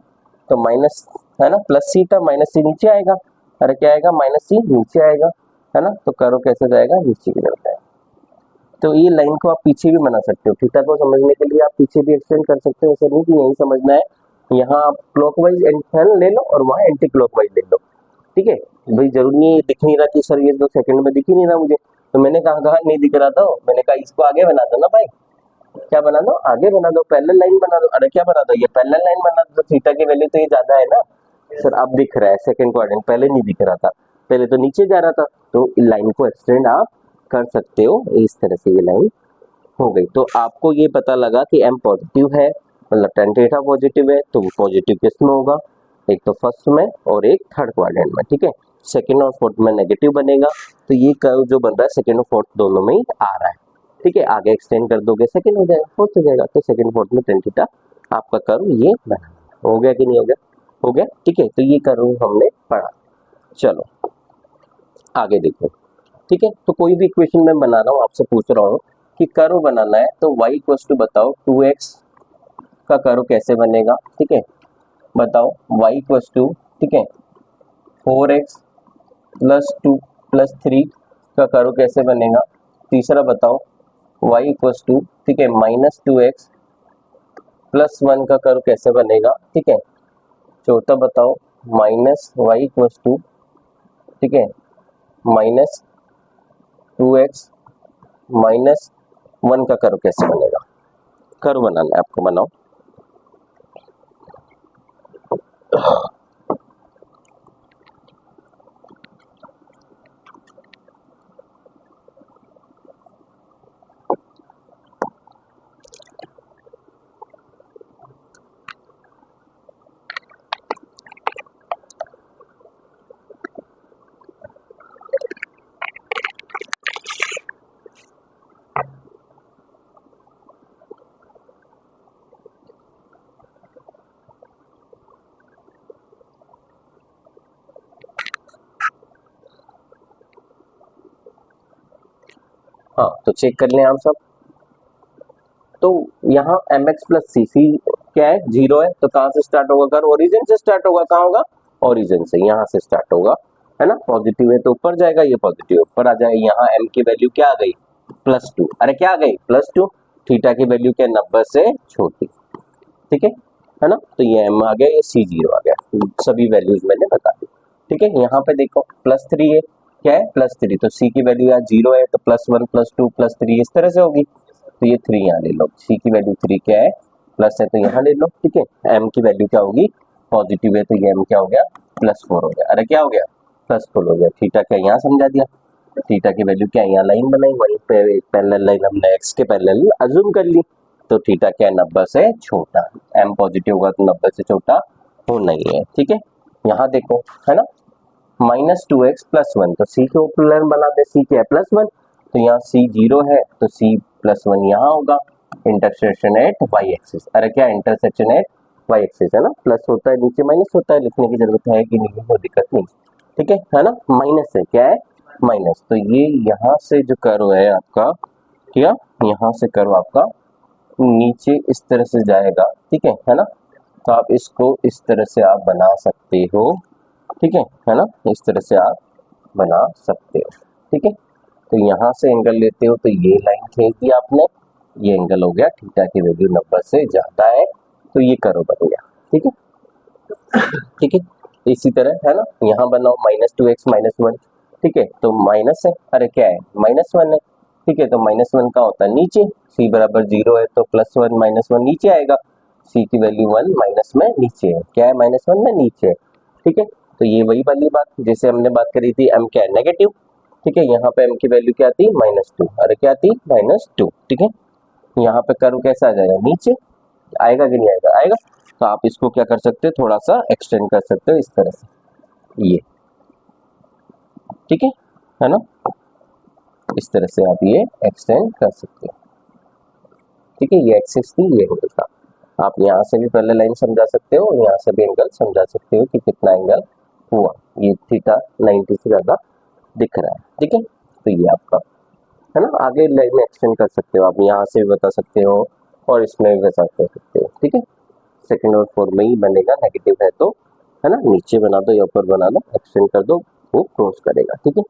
तो माइनस, है ना, प्लस सी था, माइनस सी नीचे आएगा, अरे क्या आएगा, माइनस सी नीचे आएगा, है ना, तो करो कैसे जाएगा, नीचे की तरफ आएगा। तो ये लाइन को आप पीछे भी बना सकते हो, थीटा को समझने के लिए आप पीछे भी एक्सटेंड कर सकते हो, ऐसा नहीं कि यही समझना है, यहाँ आप क्लॉकवाइज ले लो और वहाँ एंटी क्लॉकवाइज ले लो, ठीक है, भाई जरूर नहीं दिख नहीं रहा कि सर ये तो सेकंड में दिख ही नहीं रहा मुझे, तो मैंने कहा नहीं दिख रहा था, मैंने कहा इसको आगे बना दो ना भाई, क्या बना दो, आगे बना दो, पैरेलल लाइन बना दो, अरे क्या बना दो, ये पैरेलल लाइन बना दो, तो थीटा की वैल्यू तो ये ज्यादा है ना, सर अब दिख रहा है सेकंड क्वाड्रेंट, पहले नहीं दिख रहा था, पहले तो नीचे जा रहा था, तो लाइन को एक्सटेंड आप कर सकते हो, इस तरह से ये लाइन हो गई। तो आपको ये पता लगा कि m पॉजिटिव है, मतलब tan थीटा पॉजिटिव है, तो वो पॉजिटिव किस में होगा, एक तो फर्स्ट में और एक थर्ड क्वाड्रेंट में, ठीक है, सेकंड और फोर्थ में नेगेटिव बनेगा, तो ये कर्व जो बन रहा है सेकंड और फोर्थ दोनों में ही आ रहा है, ठीक है, आगे एक्सटेंड कर दोगे सेकंड हो जाएगा, फोर्थ हो जाएगा, तो सेकंड फोर्थ में tan थीटा आपका कर्व ये बना, हो गया कि नहीं हो गया, हो गया, ठीक है, तो ये कर्व हमने पढ़ा। चलो आगे देखो, ठीक है, तो कोई भी इक्वेशन मैं बना रहा हूँ, आपसे पूछ रहा हूँ कि कर्व बनाना है, तो y इक्वल्स टू बताओ 2x का कर्व कैसे बनेगा, ठीक है, बताओ y इक्वल्स टू, ठीक है, 4x प्लस 2 प्लस 3 का कर्व कैसे बनेगा, तीसरा बताओ y इक्वल्स टू, ठीक है, माइनस 2x प्लस 1 का कर्व कैसे बनेगा, ठीक है, चौथा बताओ माइनस y इक्वल्स टू, ठीक है, माइनस 2x माइनस 1 का कर्व कैसे बनेगा, कर्व बनाना है आपको, बनाओ। हाँ तो चेक कर लें आप सब, तो यहाँ एम एक्स प्लस सी, सी क्या है, जीरो है, तो कहाँ से स्टार्ट होगा कर्व, ओरिजिन से स्टार्ट होगा, कहाँ होगा, ओरिजिन से, यहाँ से स्टार्ट होगा, है ना, पॉजिटिव है तो ऊपर जाएगा, ये पॉजिटिव ऊपर आ जाएगा, यहाँ एम की वैल्यू क्या आ गई, +2, अरे क्या आ गई, +2, थीटा की वैल्यू क्या 90 से छोटी, ठीक है ना, तो ये एम आ गया, ये सी जीरो आ गया, सभी वैल्यूज मैंने बता दी, ठीक है, यहाँ पे देखो +3 है, क्या है, +3, तो सी की वैल्यू यहाँ जीरो है, तो +1 +2 +3 इस तरह से होगी, तो ये 3 यहाँ ले लो, सी की वैल्यू 3 क्या है, प्लस है, तो यहाँ ले लो, ठीक है, एम की वैल्यू क्या होगी, पॉजिटिव है, तो ये एम क्या हो गया, +4 हो गया, अरे क्या हो गया, +4 हो गया, थीटा क्या यहाँ समझा दिया, थीटा की वैल्यू क्या, यहाँ लाइन बनाई, वहीं पे पैरेलल लाइन हमने एक्स के पैरेलल अज्यूम कर ली, तो थीटा क्या है, 90 से छोटा, एम पॉजिटिव होगा तो 90 से छोटा हो नहीं है, ठीक है, यहाँ देखो, है ना, -2x + 1, तो सी को ऊपर बना दे, सी क्या है +1, तो यहाँ सी जीरो है, तो सी +1 यहाँ होगा, इंटरसेक्शन एट वाई एक्सिस, अरे क्या इंटरसेक्शन एट वाई एक्सिस, है ना, प्लस होता है नीचे माइनस होता है, लिखने की जरूरत है कि नहीं, कोई दिक्कत नहीं, ठीक है ना, माइनस है, क्या है, माइनस, तो ये यहाँ से जो कर्व है आपका, क्या, यहाँ से कर्व आपका नीचे इस तरह से जाएगा, ठीक है ना, तो आप इसको इस तरह से आप बना सकते हो, ठीक है ना, इस तरह से आप बना सकते हो, ठीक है, तो यहाँ से एंगल लेते हो तो ये लाइन खींच दी आपने, ये एंगल हो गया, थीटा की वैल्यू 90 से ज्यादा है तो ये कर्व बन गया। ठीक है, ठीक है। इसी तरह है ना, यहाँ बनाओ -2x -1, ठीक है, तो माइनस है, अरे क्या है -1 है, ठीक है, तो -1 का होता है नीचे, c बराबर 0 है तो +1 -1 नीचे आएगा, c की वैल्यू 1 माइनस में नीचे है, क्या है -1 में नीचे है। ठीक है, तो ये वही वाली बात जैसे हमने बात करी थी, m क्या है नेगेटिव, ठीक है, यहाँ पे m की वैल्यू क्या आती -2, अरे क्या आती -2, ठीक है, यहाँ पे कर्व कैसा आ जाएगा नीचे आएगा कि नहीं आएगा, आएगा। तो आप इसको क्या कर सकते हो, थोड़ा सा एक्सटेंड कर सकते हो इस तरह से, ये ठीक है ना, इस तरह से आप ये एक्सटेंड कर सकते हो। ठीक है, ये एक्सिस थी, ये एंगल था, आप यहाँ से भी पहले लाइन समझा सकते हो, यहाँ से भी एंगल समझा सकते हो कि कितना एंगल हुआ, ये थीटा 90 से ज्यादा दिख रहा है। ठीक है, तो ये आपका है ना, आगे लाइन में एक्सटेंड कर सकते हो, आप यहाँ से भी बता सकते हो और इसमें भी बता सकते हो। ठीक है, सेकंड और फोर्थ में ही बनेगा, नेगेटिव है तो है ना, नीचे बना दो या ऊपर बना दो, एक्सटेंड कर दो, वो क्रॉस करेगा। ठीक है,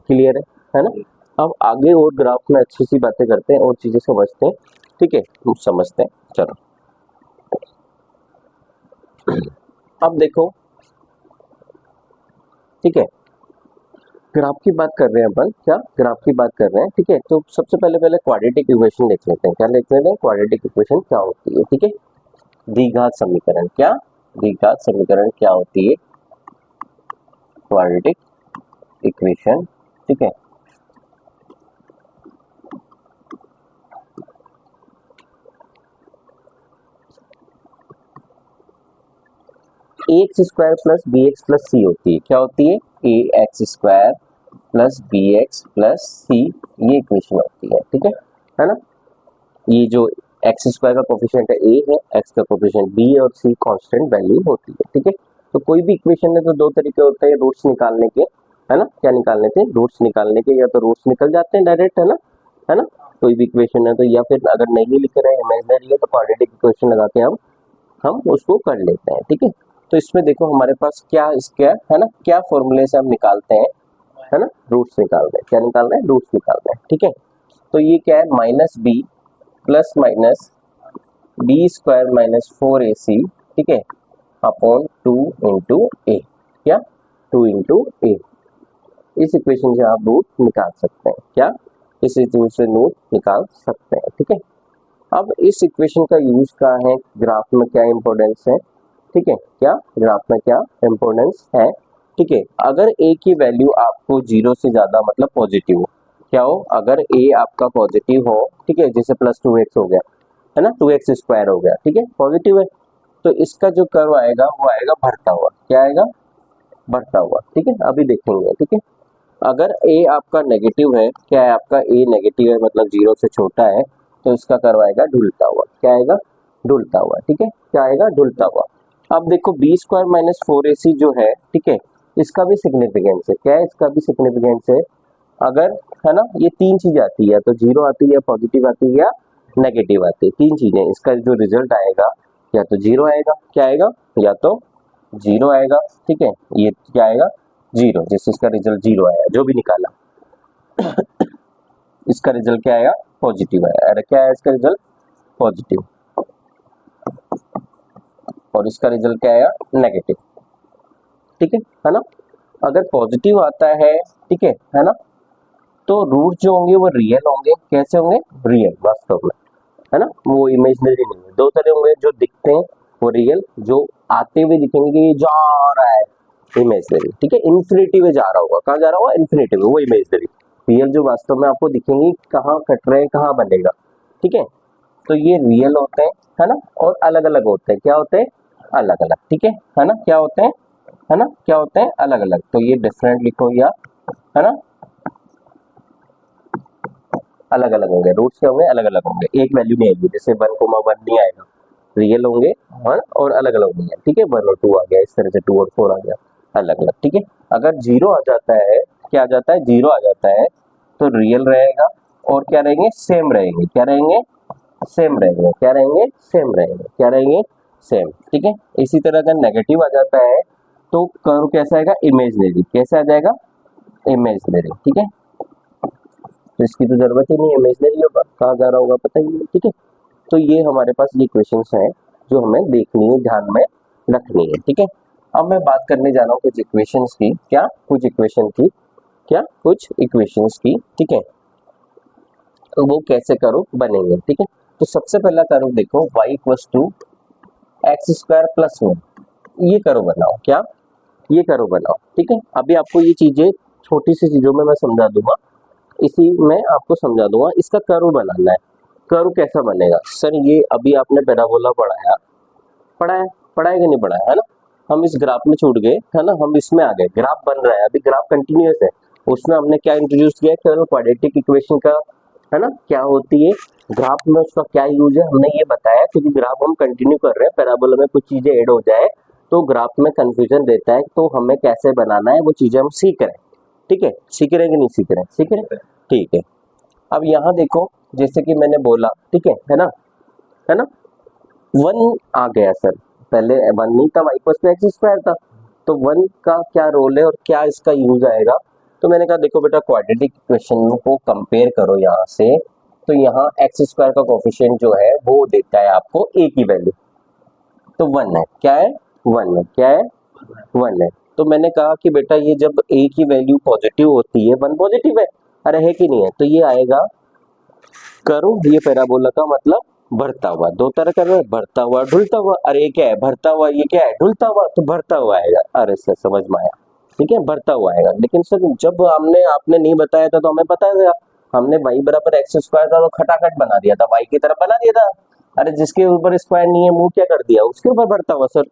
क्लियर है ना। अब आगे और ग्राफ में अच्छी सी बातें करते हैं और चीजें समझते हैं। ठीक है, हम समझते हैं, चलो। अब देखो, ठीक है, ग्राफ की बात कर रहे हैं अपन, क्या ग्राफ की बात कर रहे हैं। ठीक है, तो सबसे पहले क्वाड्रेटिक इक्वेशन देख लेते हैं, क्या देख लेते हैं, क्वाड्रेटिक इक्वेशन क्या होती है। ठीक है, द्विघात समीकरण, क्या द्विघात समीकरण क्या होती है, क्वाड्रेटिक इक्वेशन। ठीक है, x square plus b x plus c होती है, क्या होती है, a x square plus b x plus c, ये इक्वेशन होती है। ठीक है ना, ये जो एक्स स्क्वायर का कोफिशिएंट है ए है, एक्स का कोफिशिएंट बी और सी कांस्टेंट वैल्यू होती है। ठीक है, तो कोई भी इक्वेशन है तो दो तरीके होते हैं रूट्स निकालने के, है ना, क्या निकालने थे, रूट्स निकालने के, या तो रूट्स निकल जाते हैं डायरेक्ट, है ना, कोई भी इक्वेशन है तो, या फिर अगर नहीं लिख रहे हैं इमेजिनरी है तो क्वाड्रेटिक इक्वेशन लगा के हम उसको कर लेते हैं। ठीक है, तो इसमें देखो हमारे पास क्या इसका है ना, क्या फॉर्मूले से हम निकालते हैं, है ना, रूट्स निकाल रहे हैं, क्या निकाल रहे हैं, रूट्स निकाल रहे हैं। ठीक है, तो ये क्या है, -b plus minus b square minus 4ac, ठीक है, अपॉन 2 इंटू ए, क्या 2 इंटू ए, इस इक्वेशन से आप रूट निकाल सकते हैं, क्या इस इक्वेशन से रूट निकाल सकते हैं। ठीक है, अब इस इक्वेशन का यूज क्या है, ग्राफ में क्या इंपॉर्टेंस है। ठीक है, क्या ग्राफ में क्या इंपॉर्टेंस है। ठीक है, अगर a की वैल्यू आपको 0 से ज्यादा मतलब पॉजिटिव हो, क्या हो, अगर a आपका पॉजिटिव हो, ठीक है, जैसे +2x हो गया, है ना, 2x स्क्वायर हो गया, ठीक है, पॉजिटिव है, तो इसका जो कर्व आएगा वो आएगा बढ़ता हुआ, क्या आएगा, बढ़ता हुआ। ठीक है, अभी देखेंगे। ठीक है, अगर a आपका नेगेटिव है, क्या है आपका a नेगेटिव है मतलब 0 से छोटा है, तो इसका कर्व आएगा ढुलता हुआ, क्या आएगा, ढुलता हुआ। ठीक है, क्या आएगा, ढुलता हुआ। अब देखो बी स्क्वायर माइनस 4ac जो है, ठीक है, इसका भी सिग्निफिकेंस है, क्या है, इसका भी सिग्निफिकेंस है। अगर है ना, ये तीन चीज आती है, या तो 0 आती है, पॉजिटिव आती है, या नेगेटिव आती है, तीन चीजें, इसका जो रिजल्ट आएगा या तो 0 आएगा, क्या आएगा, या तो 0 आएगा। ठीक है, ये क्या आएगा, 0, जिससे इसका रिजल्ट 0 आया, जो भी निकाला इसका रिजल्ट क्या आएगा, पॉजिटिव आया। अरे क्या है इसका रिजल्ट, पॉजिटिव, और इसका रिजल्ट क्या आया, नेगेटिव। ठीक है ना, अगर पॉजिटिव आता है, ठीक है ना, तो रूट जो होंगे वो रियल होंगे, कैसे होंगे, रियल, वास्तव में, है ना, वो इमेजिनरी नहीं है। दो तरह होंगे, जो दिखते हैं वो रियल, जो आते हुए दिखेंगे कि ये जा रहा है, इमेजिनरी। ठीक है, इन्फिनिटी में जा रहा होगा, कहाँ जा रहा होगा, इन्फिनिटी में, वो इमेजिनरी। रियल जो वास्तव में आपको दिखेंगे कहाँ कट रहे हैं, कहाँ बनेगा। ठीक है, तो ये रियल होते हैं, है ना, और अलग अलग होते हैं, क्या होते हैं, अलग अलग। ठीक है ना, क्या होते हैं, है ना, क्या होते हैं, अलग अलग। तो ये डिफरेंट लिखो, या है ना, अलग अलग होंगे, रूट्स क्या होंगे, अलग अलग होंगे, एक वैल्यू नहीं आएगी, जैसे 1,1 नहीं आएगा, रियल होंगे और अलग अलग होंगे। ठीक है, 1 और 2 आ गया, इस तरह से 2 और 4 आ गया, अलग अलग। ठीक है, अगर 0 आ जाता है, क्या आ जाता है, 0 आ जाता है, तो रियल रहेगा, और क्या रहेंगे, सेम रहेंगे, क्या रहेंगे, सेम रहेंगे, क्या रहेंगे, सेम रहेंगे, क्या रहेंगे, सेम। ठीक है, इसी तरह अगर नेगेटिव आ जाता है तो कर्व कैसा आएगा, इमेजिनरी, कैसे आ जाएगा, इमेजिनरी। ठीक है, तो इसकी तो जरूरत ही नहीं, इमेजिनरी होगा, कहाँ जा रहा होगा पता ही नहीं, ठीक है। तो ये हमारे पास ये क्वेश्चंस हैं जो हमें देखनी है, ध्यान में रखनी है, ठीक है। अब मैं बात करने जा रहा हूँ कुछ इक्वेशंस की, कुछ इक्वेशंस की, ठीक है। तो वो कैसे करो बनेंगे, ठीक है। तो सबसे पहला करो देखो y equals to x square plus 1, ये करो बनाओ, ये करो बनाओ, ठीक है। अभी आपको ये चीजें छोटी सी चीजों में मैं समझा दूंगा, इसी में आपको समझा दूंगा, इसका कर्व बनाना है। कर्व कैसा बनेगा सर, ये अभी आपने पैराबोला पढ़ाया कि नहीं पढ़ाया, है ना। हम इस ग्राफ में छूट गए, है ना, हम इसमें आ गए, ग्राफ बन रहा है, अभी ग्राफ कंटिन्यूअस है। उसमें हमने क्या इंट्रोड्यूस किया, केवल क्वाड्रेटिक इक्वेशन का, है ना, क्या होती है ग्राफ में, उसका क्या यूज है हमने ये बताया, क्योंकि ग्राफ हम कंटिन्यू कर रहे हैं, पैराबोला में कुछ चीजें ऐड हो जाए तो ग्राफ में कंफ्यूजन रहता है, तो हमें कैसे बनाना है वो चीजें हम सीख रहे हैं, ठीक है। सीख रहे हैं कि नहीं सीख रहे हैं, सीख रहे हैं, ठीक है। अब यहाँ देखो जैसे कि मैंने बोला, ठीक है ना, 1 आ गया सर, पहले 1 नहीं था, y प्लस एक्स स्क्वायर था, तो 1 का क्या रोल है और क्या इसका यूज आएगा। तो मैंने कहा देखो बेटा क्वाड्रेटिक इक्वेशन को कंपेयर करो यहाँ से, तो यहाँ एक्स स्क्वायर का कोफिशिएंट जो है वो देता है आपको a की वैल्यू, तो 1 है, क्या है 1 है, क्या है 1 है। तो मैंने कहा कि बेटा ये जब a की वैल्यू पॉजिटिव होती है, 1 पॉजिटिव है, अरे है कि नहीं है, तो ये आएगा करो, ये पैराबोला का मतलब बढ़ता हुआ, दो तरह का है, बढ़ता हुआ ढुलता हुआ, अरे ये क्या है बढ़ता हुआ, ये क्या है ढुलता हुआ, तो बढ़ता हुआ आएगा, अरे सर समझ में आया, ठीक है, बढ़ता हुआ आएगा। लेकिन सर जब आपने नहीं बताया था तो हमें पता है, हमने y बराबर एक्स स्क्वायर था तो खटाखट बना दिया था, y की तरफ बना दिया था, अरे जिसके ऊपर स्क्वायर नहीं है वो क्या कर दिया, उसके ऊपर बढ़ता हुआ। सर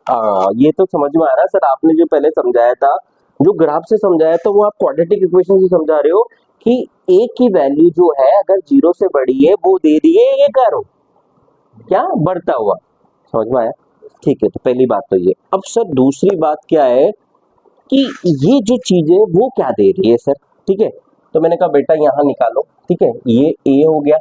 ये तो समझ में आ रहा है सर, आपने जो पहले समझाया था, जो ग्राफ से समझाया था, वो आप क्वाड्रेटिक इक्वेशन से समझा रहे हो कि a की वैल्यू जो है अगर 0 से बड़ी है वो दे रही है ये करो क्या बढ़ता हुआ, समझ में आया, ठीक है। तो पहली बात तो ये। अब सर दूसरी बात क्या है कि ये जो चीज है वो क्या दे रही है सर, ठीक है। तो मैंने कहा बेटा यहाँ निकालो, ठीक है, ये a हो गया,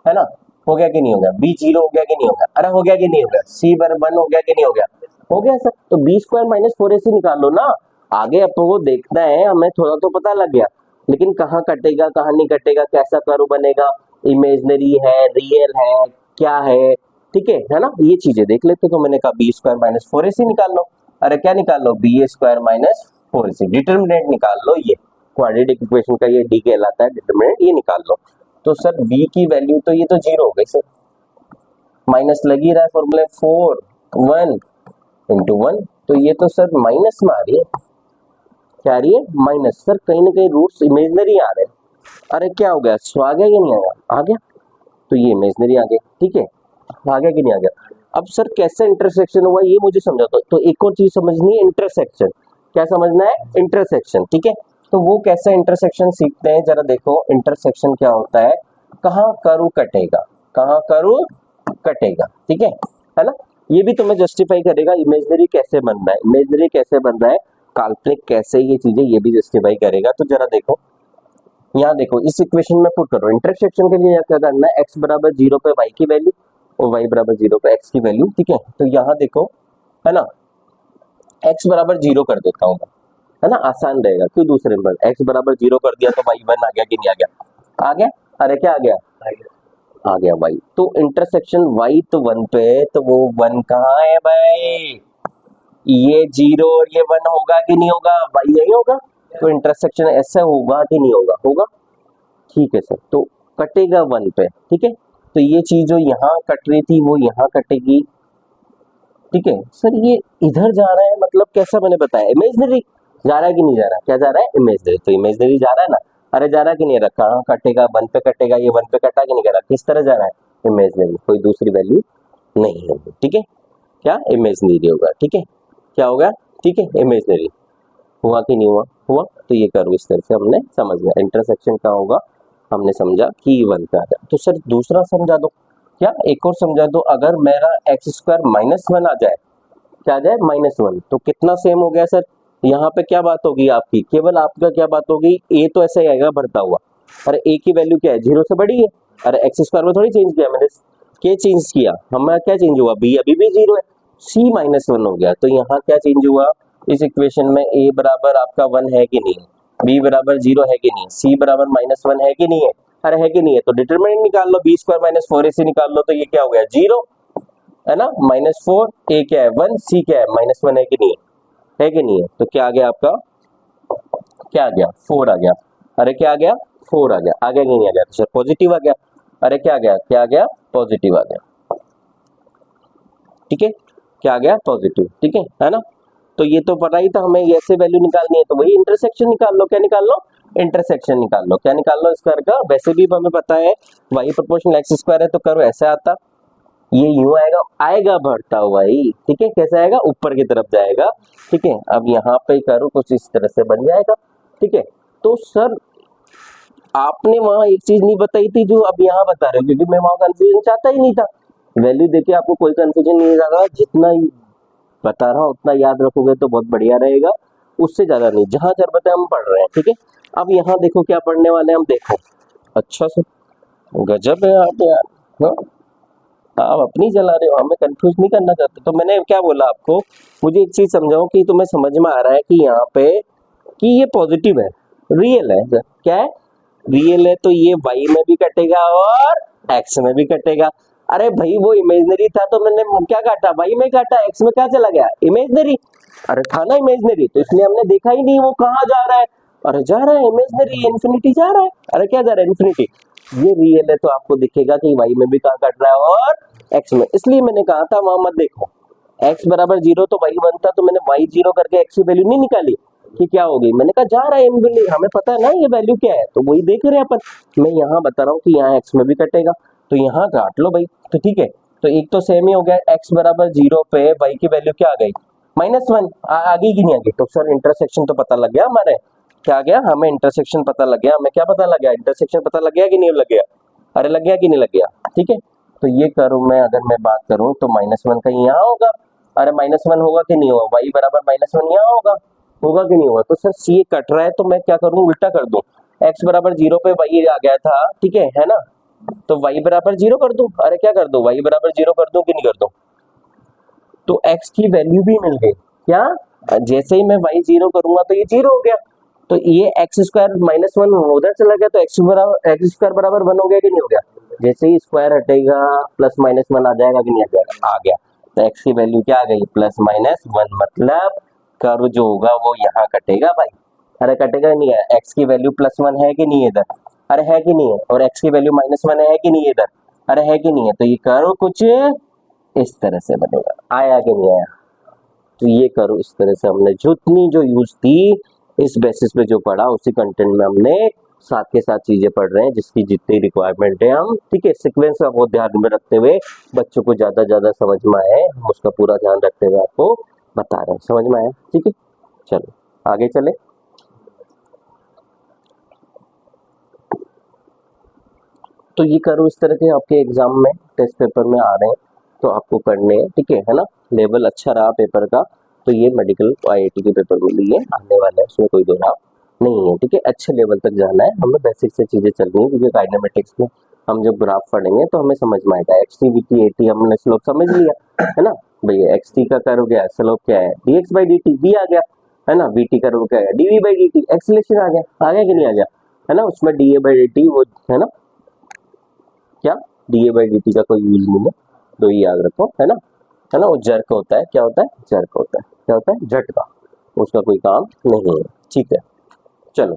है ना, हो गया कि नहीं हो गया, b 0 हो गया कि नहीं हो गया, अरे हो गया कि नहीं हो गया, c बर 1 हो गया कि नहीं हो गया, हो गया सर। तो b स्क्वायर माइनस 4ac निकाल लो ना, आगे आपको वो देखना है, हमें थोड़ा तो पता लग गया, लेकिन कहाँ कटेगा कहाँ नहीं कटेगा, कैसा कर्व बनेगा, इमेजिनरी है रियल है क्या है, ठीक है ना, ये चीजें देख लेते। तो मैंने कहा बी स्क्वायर माइनस 4ac निकाल लो, अरे क्या निकाल लो, b square minus 4ac, determinant निकाल लो, ये क्वाड्रेटिक इक्वेशन का ये डी कहलाता है, डिटर्मिनेंट ये निकाल लो। तो सर v की वैल्यू तो ये तो 0 हो गई सर, माइनस लग ही रहा है फॉर्मूले 4 1 इंटू 1, तो ये तो सर माइनस में आ रही है, क्या आ रही है माइनस, सर कहीं ना कहीं रूट्स इमेजिनरी आ रहे हैं, अरे क्या हो गया, सो आ गया कि नहीं आया, आ गया, तो ये इमेजिनरी आ गया, ठीक है, आ गया कि नहीं आ गया। अब सर कैसे इंटरसेक्शन हुआ ये मुझे समझा दो, तो एक और चीज समझनी है इंटरसेक्शन, क्या समझना है इंटरसेक्शन, ठीक है। तो वो कैसे इंटरसेक्शन सीखते हैं जरा देखो, इंटरसेक्शन क्या होता है, कहाँ कर्व कटेगा, कहाँ कर्व कटेगा, ठीक है ना, ये भी तुम्हें जस्टिफाई करेगा इमेजिनरी कैसे बन रहा है, इमेजिनरी कैसे बन रहा है, काल्पनिक कैसे, ये चीजें ये भी जस्टिफाई करेगा। तो जरा देखो यहाँ देखो इस इक्वेशन में पुट करो, इंटरसेक्शन के लिए क्या करना है, x बराबर 0 पे y की वैल्यू और y बराबर 0 पे x की वैल्यू, ठीक है। तो यहाँ देखो, है ना, x बराबर 0 कर देता हूँ, है ना, आसान रहेगा, क्यों दूसरे नंबर x बराबर 0 कर दिया तो y 1 आ गया कि नहीं आ गया, आ गया, अरे क्या आ गया, आ गया y, तो इंटरसेक्शन y तो 1 पे, तो वो 1 कहाँ है भाई, ये 0 और ये 1 होगा कि नहीं होगा, y यही होगा, तो इंटरसेक्शन ऐसा होगा कि नहीं होगा, होगा, ठीक है सर, तो कटेगा 1 पे, ठीक है। तो ये चीज जो यहाँ कट रही थी वो यहाँ कटेगी, ठीक है सर, ये इधर जा रहा है मतलब कैसा मैंने बताया, इमेजिनरी जा रहा है कि नहीं जा रहा, क्या जा रहा है इमेजिनरी, तो इमेजिनरी जा रहा है ना, अरे जा रहा है कि नहीं रखा, कहाँ कटेगा 1 पे कटेगा, ये 1 पे कटा कि नहीं कटा, किस तरह जा रहा है इमेजिनरी, कोई दूसरी वैल्यू नहीं होगी, ठीक है, क्या इमेजिनरी होगा, ठीक है, क्या होगा, ठीक है इमेजिनरी, हुआ कि नहीं हुआ, हुआ, तो ये कर्व इस तरह से हमने समझ लिया, इंटरसेक्शन का होगा, हमने समझा कि 1 पे आ गया। तो सर दूसरा समझा दो, क्या एक और समझा दो, अगर मेरा एक्स स्क्वायर माइनस 1 आ जाए, क्या आ जाए -1, तो कितना सेम हो गया सर, यहाँ पे क्या बात होगी आपकी, केवल आपका क्या बात होगी, ए तो ऐसे ही आएगा बढ़ता हुआ, अरे ए की वैल्यू क्या है 0 से बड़ी है, अरे एक्स स्क्वायर में थोड़ी चेंज किया मैंने, क्या चेंज किया हमारा, क्या चेंज हुआ, बी अभी भी 0 है, सी -1 हो गया, तो यहाँ क्या चेंज हुआ इस इक्वेशन में, ए बराबर आपका 1 है कि नहीं है, बी बराबर 0 है कि नहीं, सी बराबर -1 है कि नहीं है, अरे है कि नहीं है, तो डिटरमिनेंट निकाल लो, बी स्क्वायर माइनस 4ac निकाल लो, तो ये क्या हो गया 0 है ना, -4, a क्या है 1, c क्या है -1 है कि नहीं है कि नहीं है, तो क्या आ गया आपका, क्या आ गया 4 आ गया, अरे क्या आ गया 4 आ गया कि नहीं आ गया, तो सर पॉजिटिव आ गया, अरे क्या आ गया, क्या आ गया पॉजिटिव आ गया, ठीक है, क्या आ गया पॉजिटिव, ठीक है ना। तो ये तो पता ही था हमें ऐसे वैल्यू निकालनी है, तो वही इंटरसेक्शन निकाल लो, क्या निकाल लो इंटरसेक्शन निकाल लो, क्या निकाल लो स्क्वायर का, वैसे भी हमें पता है y प्रोपोर्शनल एक्स स्क्वायर है, तो करो ऐसे आता, ये यूं आएगा, आएगा बढ़ता हुआ ही, ठीक है, कैसे आएगा ऊपर की तरफ जाएगा, ठीक है, अब यहाँ पे करो कुछ इस तरह से बन जाएगा, ठीक है। तो सर आपने वहां एक चीज नहीं बताई थी जो अब यहाँ बता रहे हो, क्योंकि मैं वहां कंफ्यूजन चाहता ही नहीं था, वैल्यू देके आपको कोई कंफ्यूजन नहीं लगा, जितना ही बता रहा हूँ उतना याद रखोगे तो बहुत बढ़िया रहेगा, उससे ज्यादा नहीं, जहां जरूरत बताए हम पढ़ रहे हैं, ठीक है। अब यहाँ देखो क्या पढ़ने वाले हैं हम, देखो अच्छा से, गजब है आप यार, हाँ आप अपनी जला रहे हो, हमें कंफ्यूज नहीं करना चाहते, तो मैंने क्या बोला आपको, मुझे एक चीज समझाओ कि तुम्हें समझ में आ रहा है कि यहाँ पे कि ये पॉजिटिव है, रियल है, क्या है रियल है, तो ये y में भी कटेगा और x में भी कटेगा, अरे भाई वो इमेजिनरी था तो मैंने क्या काटा, y में काटा, x में क्या चला गया इमेजिनरी, अरे था ना इमेजिनरी, तो इसलिए हमने देखा ही नहीं वो कहाँ जा रहा है, अरे जा रहा है इमेजिनरी इन्फिनिटी जा रहा है, अरे क्या जा रहा है इन्फिनिटी, ये रियल है तो आपको दिखेगा कि y में भी कहाँ कट रहा है और x में, इसलिए मैंने कहा था वहां मत देखो, x बराबर 0 तो y 1 था, तो मैंने y 0 करके x की वैल्यू नहीं निकाली कि क्या होगी, मैंने कहा जा रहा है इनबिल्ट, हमें पता है ना ये वैल्यू क्या है, तो वही देख रहे हैं अपन, मैं यहाँ बता रहा हूँ कि यहाँ x में भी कटेगा, तो यहाँ काट लो भाई, तो ठीक है, तो एक तो सेम ही हो गया, x बराबर 0 पे y की वैल्यू क्या आ गई -1, आ गई कि नहीं आ गई, तो सर इंटरसेक्शन तो पता लग गया हमारे, क्या आ गया हमें इंटरसेक्शन पता लग गया, हमें क्या पता लग गया इंटरसेक्शन पता लग गया कि नहीं लग गया, अरे लग गया कि नहीं लग गया, ठीक है। तो ये करूँ मैं, अगर मैं बात करूँ तो -1 कहीं यहाँ होगा, अरे -1 होगा कि नहीं होगा, y बराबर -1 यहाँ होगा, होगा कि नहीं होगा, तो सर सी कट रहा है तो मैं क्या करूँ उल्टा कर दूं, x बराबर 0 पे y आ गया था, ठीक है ना, तो y बराबर 0 कर दूं, अरे क्या कर दूं y बराबर 0 कर दूं कि नहीं कर दूं, तो x की वैल्यू भी मिल गई, क्या जैसे ही मैं y 0 करूंगा तो ये 0 हो गया, तो ये x स्क्वायर -1 उधर चला गया, तो x स्क्वायर बराबर 1 हो गया कि नहीं हो गया, जैसे ही स्क्वायर हटेगा +-1 आ जाएगा कि नहीं आ जाएगा, आ गया, तो x की वैल्यू क्या आ गई +-1, मतलब कर्व जो होगा वो यहाँ कटेगा भाई, अरे कटेगा नहीं है, x की वैल्यू +1 है कि नहीं है इधर, अरे है कि नहीं है, और x की वैल्यू -1 है कि नहीं है इधर, अरे है कि नहीं है, तो ये कर्व कुछ इस तरह से बनेगा, आया कि नहीं आया, तो ये करो इस तरह से, हमने जितनी जो यूज थी इस बेसिस पे जो पढ़ा उसी कंटेंट में हमने साथ के साथ चीजें पढ़ रहे हैं, जिसकी जितनी रिक्वायरमेंट है हम, ठीक है, सीक्वेंस का बहुत ध्यान में रखते हुए, बच्चों को ज्यादा समझ में आए हम उसका पूरा ध्यान रखते हुए आपको बता रहे हैं, समझ में आया, ठीक है, चलो आगे चले। तो ये करो इस तरह के आपके एग्जाम में टेस्ट पेपर में आ रहे हैं तो आपको करने हैं, ठीक है ना, लेवल अच्छा रहा पेपर का, तो ये मेडिकल IIT के पेपर में लिए आने वाले हैं, उसमें कोई दो राह नहीं है, ठीक है, अच्छे लेवल तक जाना है हमें, बेसिक से चीजें चलनी है, क्योंकि काइनेमेटिक्स में हम जब ग्राफ पढ़ेंगे तो हमें समझ में आएगा, XT VT AT हमने स्लोप समझ लिया है ना भैया, XT का कर्व क्या है, स्लोप क्या है dx/dt, b आ गया है ना, VT कर्व क्या है dv/dt, एक्सीलरेशन आ गया कि नहीं आ गया, है ना, उसमें dA/dt वो है ना, क्या dA/dt का कोई यूज नहीं है, तो ये याद रखो है ना, वो जर्क होता है, क्या होता है जर्क होता है, क्या होता है झटका, उसका कोई काम नहीं है, ठीक है। चलो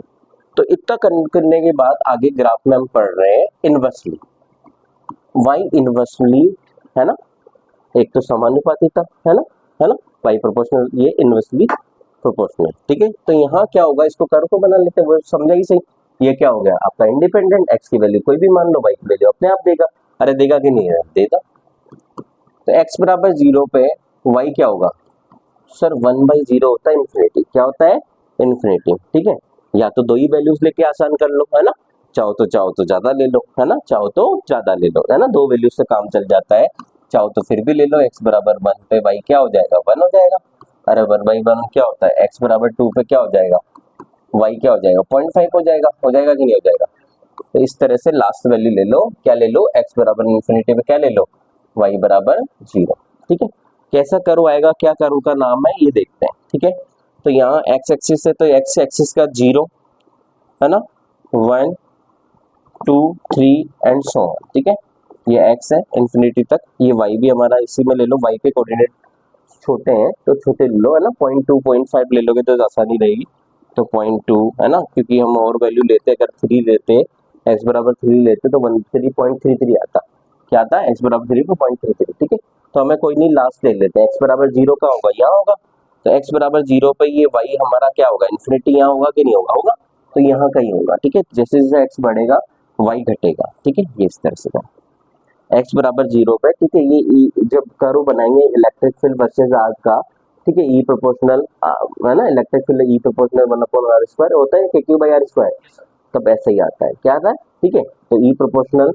तो इतना करने के बाद आगे ग्राफ में हम पढ़ रहे हैं इनवर्सली, y इनवर्सली है ना, एक तो समानुपातिता है ना y प्रोपोर्शनल, ये इनवर्सली प्रोपोर्शनल, ठीक है। तो यहाँ क्या होगा, इसको कर्व को बना लेते हैं, वो समझा ही सही, ये क्या हो गया आपका इंडिपेंडेंट, x की वैल्यू कोई भी मान लो, y की वैल्यू अपने आप देगा, अरे देगा कि नहीं देगा, तो x बराबर 0 पे y क्या होगा, सर 1/0 होता है इन्फिनिटी, क्या होता है इन्फिनिटी, ठीक है, या तो दो ही वैल्यूज लेके आसान कर लो, है ना, चाहो तो ज्यादा ले लो, है ना, चाहो तो ज्यादा ले लो, है ना, दो वैल्यूज से काम चल जाता है, चाहो तो फिर भी ले लो, x बराबर 1 पे y क्या हो जाएगा 1 हो जाएगा, अरे 1/1 क्या होता है, x बराबर 2 पे क्या हो जाएगा y क्या हो जाएगा 0.5 हो जाएगा कि नहीं हो जाएगा, तो इस तरह से लास्ट वैल्यू ले लो, क्या ले लो x बराबर इन्फिनिटी पे क्या ले लो y बराबर 0, ठीक है, कैसा कर्व आएगा, क्या कर्व का नाम है ये देखते हैं, ठीक है। तो यहाँ x एक्सिस है तो x एक्सिस का 0 है ना 1 2 3 एंड सो ऑन, ठीक है। ये x है इंफिनिटी तक, ये y भी हमारा इसी में ले लो, y के कोऑर्डिनेट छोटे हैं तो छोटे ले लो, है ना। 0.2 0.5 ले लोगे तो आसानी रहेगी, तो 0.2 है ना, क्योंकि हम और वैल्यू लेते, अगर 3 लेते, x बराबर 3 लेते तो 13.33 आता, क्या आता है, x बराबर 3 को 0.33, ठीक है। तो हमें कोई नहीं, लास्ट ले लेते हैं, x बराबर 0 का होगा, यहाँ होगा, तो x बराबर 0 पे ये y हमारा क्या होगा, इन्फिनिटी यहाँ होगा कि नहीं होगा, होगा, तो यहाँ कहीं होगा, ठीक है। जैसे जैसे x बढ़ेगा y घटेगा, ठीक है, ये इस तरह से था x बराबर 0 पे, ठीक है। ये जब कर्व बनाएंगे इलेक्ट्रिक फील्ड वर्सेस आर्क का, ठीक है, ई प्रोपोर्शनल है ना, electric field E proportional 1/r² होता है q/r², तब ऐसे ही आता है, क्या आता है, ठीक है। तो ई प्रोपोर्शनल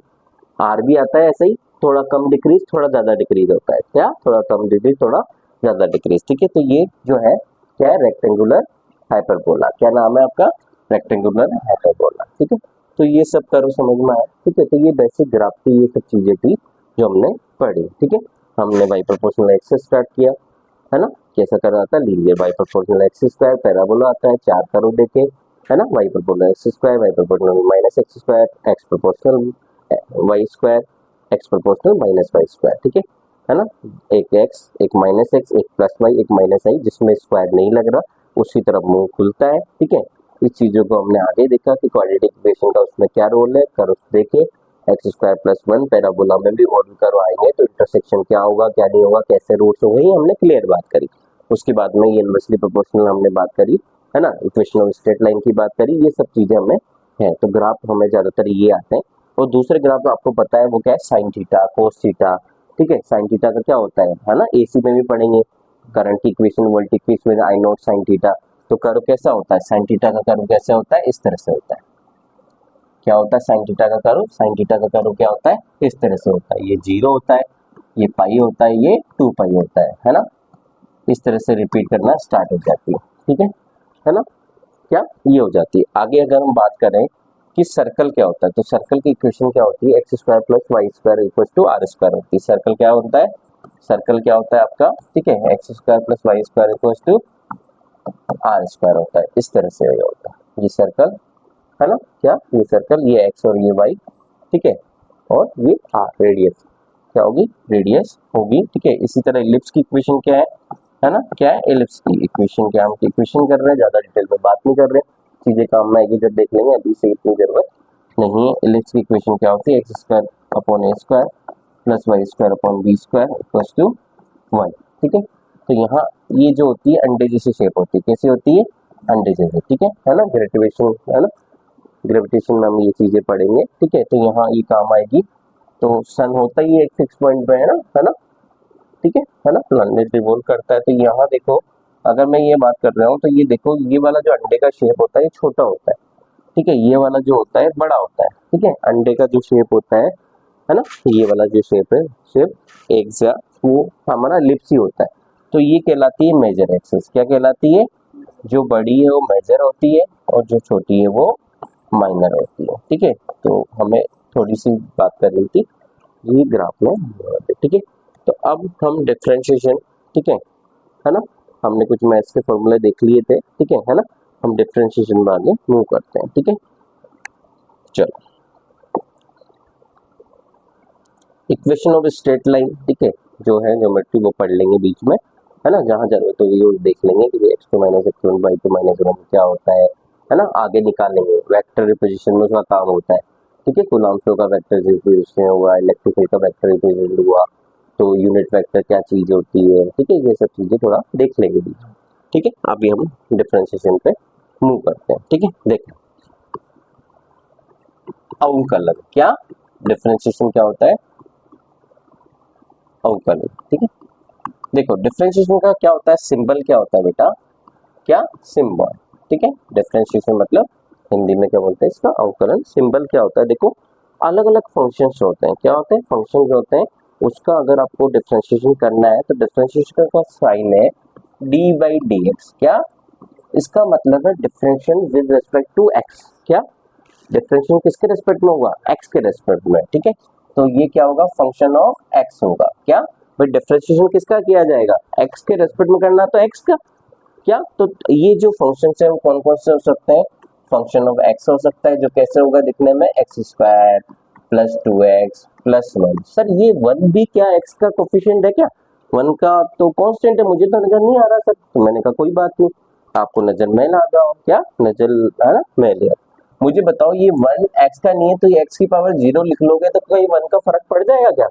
आर भी आता है ऐसे ही, थोड़ा कम डिक्रीज थोड़ा ज्यादा डिक्रीज होता है, क्या, थोड़ा कम डिक्रीज थोड़ा ज्यादा डिक्रीज, ठीक है। तो ये जो है क्या है, रेक्टेंगुलर हाइपरबोला, क्या नाम है आपका, रेक्टेंगुलर हाइपरबोला, ठीक है। तो ये सब कर्व समझ में आया, ठीक है। तो ये बेसिक ग्राफ की ये सब चीजें थी जो हमने पढ़ी, ठीक है। हमने बाई प्रोपोर्शनल एक्स से स्टार्ट किया, है ना, कैसा कर्व आता है, linear y proportional x square, parabola आता है, 4 कर्व देखे, है ना, y proportional x square, y proportional minus x square, x proportional y square, x proportional minus y square, ठीक है ना। एक एक्स, एक माइनस एक्स, एक प्लस वाई, एक माइनस आई, जिसमें स्क्वायर नहीं लग रहा उसी तरफ मुंह खुलता है, ठीक है। इस चीजों को हमने आगे देखा कि क्वाड्रेटिक इक्वेशन का उसमें क्या रोल है, कर्व देखे, एक्स स्क्वायर प्लस 1, पैराबोला में भी और भी कर्व आएंगे तो इंटरसेक्शन क्या होगा क्या नहीं होगा, कैसे रूट्स होंगे, ये हमने क्लियर बात करी। उसके बाद में ये इनवर्सली प्रोपोर्शनल हमने बात करी, है ना, इक्वेशन ऑफ स्ट्रेट लाइन की बात करी, ये सब चीजें हमें है। तो ग्राफ हमें ज्यादातर ये आते हैं, और दूसरे ग्राफ आपको पता है वो क्या है, साइन थीटा, कोस थीटा, ठीक है। साइन थीटा का क्या होता है ना, एसी में भी पढ़ेंगे, करंट की equation, volt equation, I not sine theta. तो कर्व कैसा होता है, साइन थीटा का कर्व कैसे होता है, इस तरह से होता है, क्या होता है साइन थीटा का कर्व, साइन थीटा का कर्व क्या होता है, इस तरह से होता है, ये 0 होता है, ये पाई होता है, ये 2 पाई होता है ना। इस तरह से रिपीट करना स्टार्ट हो जाती है ना, क्या ये हो जाती है। आगे अगर हम बात करें कि सर्कल क्या होता है, तो सर्कल की इक्वेशन क्या होती है, x square plus y square equal to r square होती है। सर्कल क्या होता है, सर्कल क्या होता है आपका, ठीक है, x square plus y square equal to r square होता है, इस तरह से ये होता है, ये सर्कल है ना, क्या, ये सर्कल, ये एक्स और ये वाई, ठीक है, और ये आर रेडियस क्या होगी, रेडियस होगी, ठीक है। इसी तरह इलिप्स की इक्वेशन क्या है ना, क्या है इलिप्स की इक्वेशन, क्या हम इक्वेशन कर रहे हैं, ज्यादा डिटेल में बात नहीं कर रहे, चीजें काम में आएगी जब देख लेंगे, अभी से इतनी जरूरत नहीं है। इलिप्स की इक्वेशन क्या होती है, x square upon a square plus y square upon b square equal to 1, ठीक है। तो यहाँ ये जो होती है अंडे जैसी शेप होती है, कैसी होती है, अंडे जैसे, ठीक है ना, ग्रेविटेशन, है ना, ग्रेविटेशन में हम ये चीजें पढ़ेंगे, ठीक है। तो यहाँ ये काम आएगी, तो सन होता ही एक फिक्स पॉइंट पे है ना, ठीक है ना, प्लैनेट रिवॉल्व करता है। तो यहाँ देखो, अगर मैं ये बात कर रहा हूँ तो ये देखो, ये वाला जो अंडे का शेप होता है ये छोटा होता है, ठीक है, ये वाला जो होता है बड़ा होता है, ठीक है। अंडे का जो शेप होता है ना, ये वाला जो शेप है, शेप एक्सा, वो हमारा लिप्स ही होता है। तो ये कहलाती है मेजर एक्सिस, क्या कहलाती है, जो बड़ी है वो मेजर होती है और जो छोटी है वो माइनर होती है, ठीक है। तो हमें थोड़ी सी बात करनी थी ये ग्राफ में, ठीक है। तो अब हम डिफरेंशिएशन, ठीक है ना, हमने कुछ मैथ्स के फॉर्मूले देख लिए थे, ठीक है ना, हम डिफरेंशिएशन में आगे मूव करते हैं, ठीक है। चलो, इक्वेशन ऑफ स्ट्रेट लाइन, ठीक है, जो है ज्योमेट्री वो पढ़ लेंगे बीच में, है ना, जहाँ जरूरत होगी वो देख लेंगे कि x2 minus x1 by 2 minus 1 क्या होता है ना, आगे निकालेंगे। वेक्टर रिपोजिशन में उसका काम होता है, ठीक है, कूलॉम फ्लो का वेक्टर रिपोजिशन हुआ, इलेक्ट्रिक फील्ड का वेक्टर रिपोजिशन हुआ, तो यूनिट वेक्टर क्या चीज होती है, ठीक है, ये सब चीजें थोड़ा देख लेंगे बीच में, ठीक है। अभी हम डिफरेंशिएशन पे मूव करते हैं, ठीक है। देखो अवकलन, क्या डिफरेंशिएशन क्या होता है, अवकलन, ठीक है। देखो डिफरेंशिएशन का क्या होता है, सिंबल क्या होता है बेटा, क्या, सिंबल, ठीक है। डिफरेंशिएशन मतलब हिंदी में क्या बोलते हैं इसका, अवकलन। सिंबल क्या होता है, देखो अलग अलग फंक्शंस होते हैं, क्या होते हैं, फंक्शंस होते हैं, उसका अगर आपको डिफरेंशिएशन करना है तो डिफरेंशिएशन का साइन है डी बाई डी एक्स, क्या, इसका मतलब है differentiation with respect to x, क्या, डिफरेंशिएशन किसके रिस्पेक्ट में होगा, एक्स के रिस्पेक्ट में, ठीक है। तो ये क्या होगा, फंक्शन ऑफ एक्स होगा, क्या भाई, डिफरेंशिएशन किसका किया जाएगा, एक्स के रिस्पेक्ट में करना तो एक्स का, क्या, तो ये जो फंक्शन है वो कौन कौन से हो सकते हैं, फंक्शन ऑफ एक्स हो सकता है, जो कैसे होगा दिखने में, x square plus 2x plus 1। Sir ये 1 भी क्या एक्स का कोफिशिएंट है क्या? 1 का तो कांस्टेंट है, मुझे तो नजर नहीं आ रहा सर। तो मैंने कहा कोई बात नहीं, आपको नजर में ला रहा हूँ, क्या नजर है ना, मैं ले। मुझे बताओ ये 1 एक्स का नहीं है तो ये एक्स की पावर 0 लिख लोगे तो कोई 1 का फर्क पड़ जाएगा क्या?